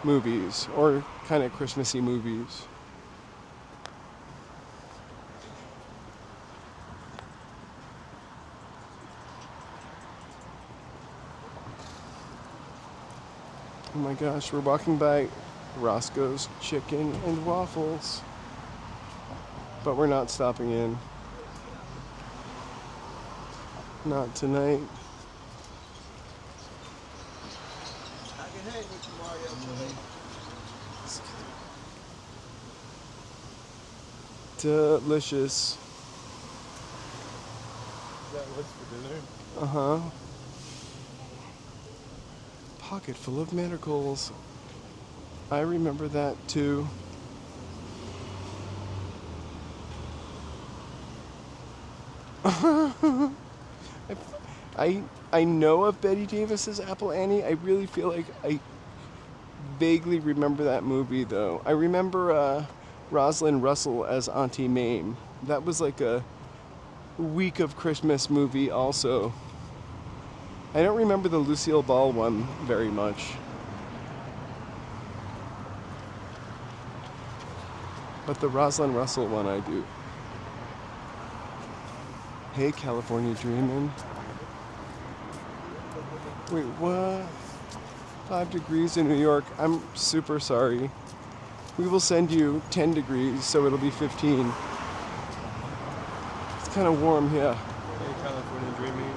movies, or kind of Christmassy movies. Oh my gosh, we're walking by Roscoe's Chicken and Waffles. But we're not stopping in. Not tonight. I can hang with you, Mario. Delicious. Is that what's for dinner? Uh-huh. Pocket full of manacles. I remember that too. I know of Betty Davis's Apple Annie. I really feel like I vaguely remember that movie though. I remember Rosalind Russell as Auntie Mame. That was like a week of Christmas movie also. I don't remember the Lucille Ball one very much. But the Rosalind Russell one I do. Hey, California Dreamin'. Wait, what? 5 degrees in New York. I'm super sorry. We will send you 10 degrees, so it'll be 15. It's kind of warm here. Hey, California Dreaming.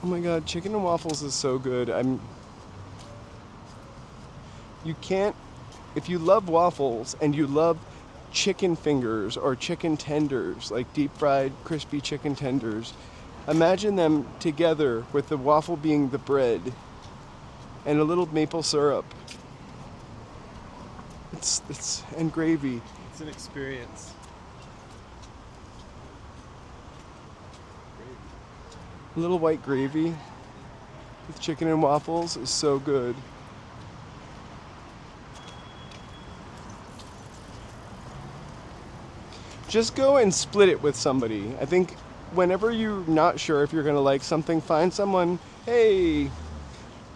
Oh my god, chicken and waffles is so good. You can't, if you love waffles and you love chicken fingers or chicken tenders, like deep fried crispy chicken tenders, imagine them together with the waffle being the bread and a little maple syrup. It's and gravy. It's an experience. A little white gravy with chicken and waffles is so good. Just go and split it with somebody. I think whenever you're not sure if you're gonna like something, find someone, hey,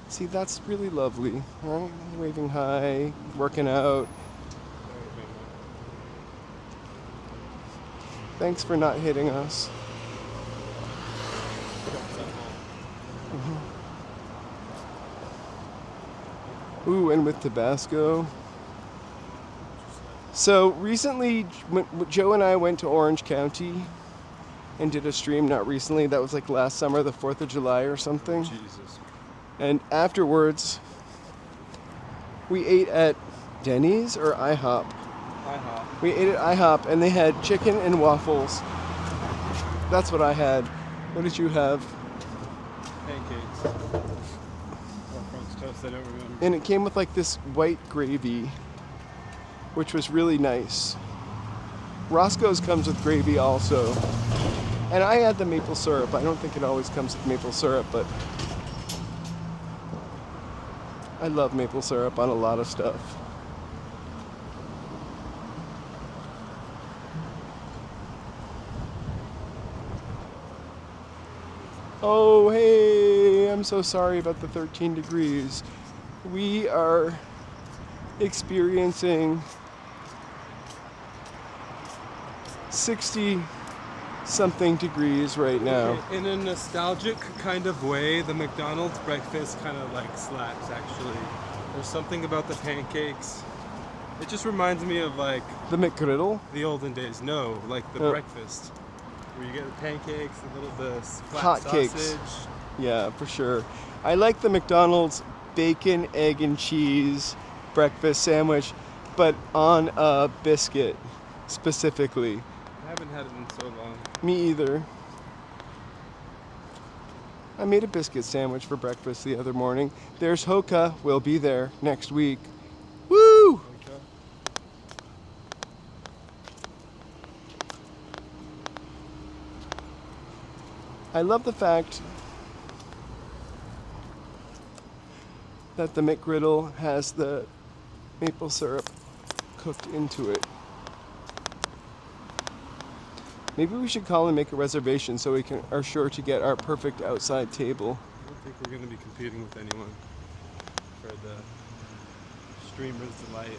see, that's really lovely, right? Waving hi, working out. Thanks for not hitting us. Ooh, and with Tabasco. So recently, Joe and I went to Orange County and did a stream. Not recently, that was like last summer, the 4th of July or something. Jesus. And afterwards, we ate at Denny's or IHOP. IHOP. We ate at IHOP and they had chicken and waffles. That's what I had. What did you have? Pancakes. Or French toast, I don't remember. And it came with like this white gravy, which was really nice. Roscoe's comes with gravy also. And I had the maple syrup. I don't think it always comes with maple syrup, but I love maple syrup on a lot of stuff. Oh, hey, I'm so sorry about the 13 degrees. We are experiencing 60-something degrees right now. Okay, in a nostalgic kind of way, the McDonald's breakfast kind of like slaps, actually. There's something about the pancakes. It just reminds me of like The McGriddle? the olden days. No, like the breakfast. Where you get the pancakes, the flat Hot sausage. cakes. Yeah, for sure. I like the McDonald's bacon, egg, and cheese breakfast sandwich, but on a biscuit specifically. I haven't had it in so long. Me either. I made a biscuit sandwich for breakfast the other morning. There's Hoka. We'll be there next week. Woo! Okay. I love the fact that the McGriddle has the maple syrup cooked into it. Maybe we should call and make a reservation so we are sure to get our perfect outside table. I don't think we're going to be competing with anyone for the streamer's delight.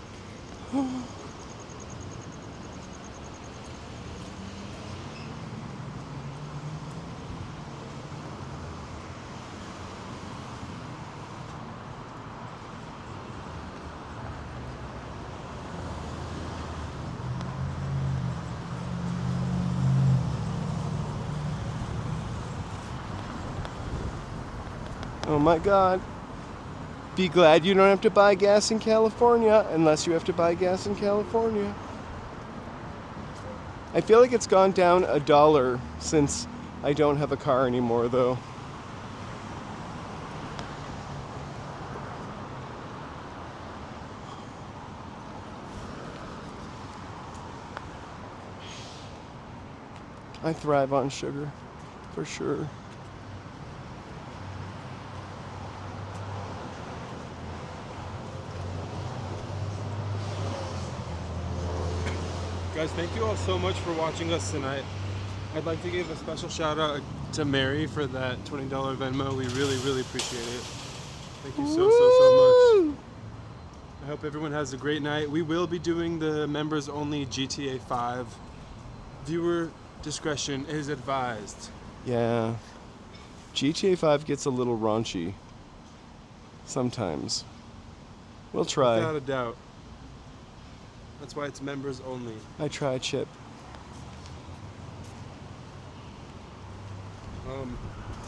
Oh my God. Be glad you don't have to buy gas in California unless you have to buy gas in California. I feel like it's gone down $1 since I don't have a car anymore, though. I thrive on sugar, for sure. Guys, thank you all so much for watching us tonight. I'd like to give a special shout out to Mary for that $20 Venmo. We really, really appreciate it. Thank you so much. I hope everyone has a great night. We will be doing the members only GTA 5. Viewer discretion is advised. Yeah. GTA 5 gets a little raunchy. Sometimes. We'll try. Without a doubt. That's why it's members only. I try, Chip.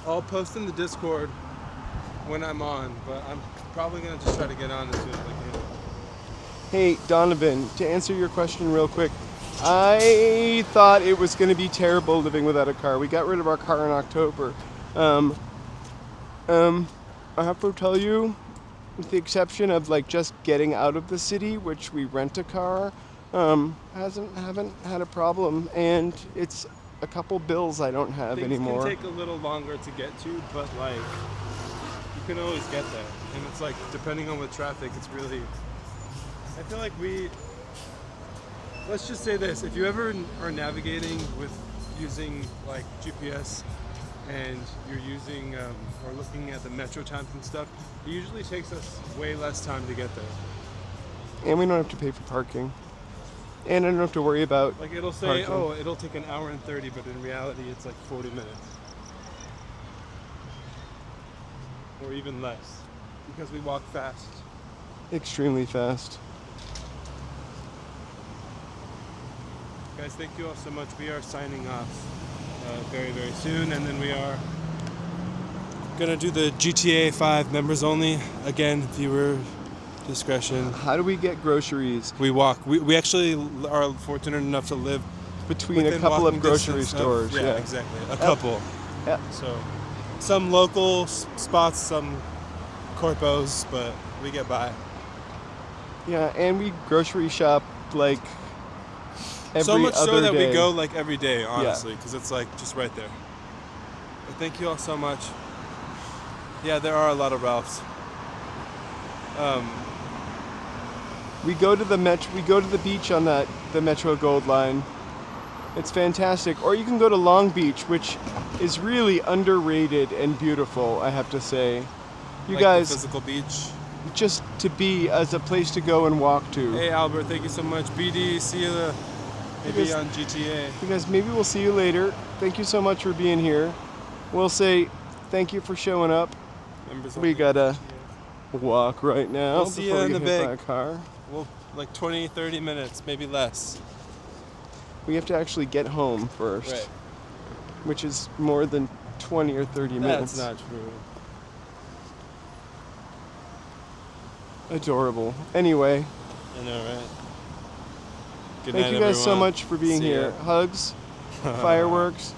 I'll post in the Discord when I'm on, but I'm probably gonna just try to get on as soon as I can. Hey, Donovan, to answer your question real quick, I thought it was going to be terrible living without a car. We got rid of our car in October. I have to tell you, with the exception of like just getting out of the city, which we rent a car, haven't had a problem, and it's a couple bills I don't have anymore. Things can take a little longer to get to, but like you can always get there. And it's like depending on the traffic, it's really. I feel like let's just say this: if you ever are navigating with using like GPS, and you're using or looking at the metro times and stuff, it usually takes us way less time to get there. And we don't have to pay for parking. And I don't have to worry about like it'll say, parking. oh, it'll take an hour and 30, but in reality it's like 40 minutes. Or even less. Because we walk fast. Extremely fast. Guys, thank you all so much. We are signing off very, very soon, and then we are gonna do the GTA 5 members only. Again, viewer discretion. How do we get groceries? We walk. We actually are fortunate enough to live between a couple of grocery stores. Yeah, exactly. A couple. Yeah. So some local spots, some corpos, but we get by. Yeah, and we grocery shop like every so much other so that day. we go like every day, honestly, because it's like just right there. But thank you all so much. Yeah, there are a lot of Ralphs. We go to the beach on the Metro Gold Line. It's fantastic. Or you can go to Long Beach, which is really underrated and beautiful, I have to say. You like guys, the physical beach. Just to be as a place to go and walk to. Hey Albert, thank you so much. BD, see you maybe on GTA. You guys, maybe we'll see you later. Thank you so much for being here. We'll say thank you for showing up. We gotta walk right now. We'll see you in the big car. Well, like 20, 30 minutes, maybe less. We have to actually get home first. Right. Which is more than 20 or 30 minutes. That's not true. Adorable. Anyway. I know, right? Good Thank night, you guys so everyone. much for being See here. ya. Hugs, fireworks,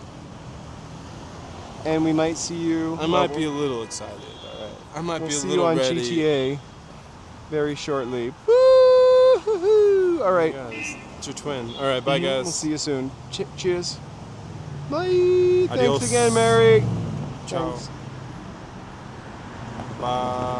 and we might see you. I might be a little excited, alright? I might we'll be a see little you on ready. GTA very shortly. Woo-hoo-hoo. All right. Guys, it's your twin. Alright, bye guys. We'll see you soon. Cheers. Bye. Adios. Thanks again, Mary. Ciao. Thanks. Bye.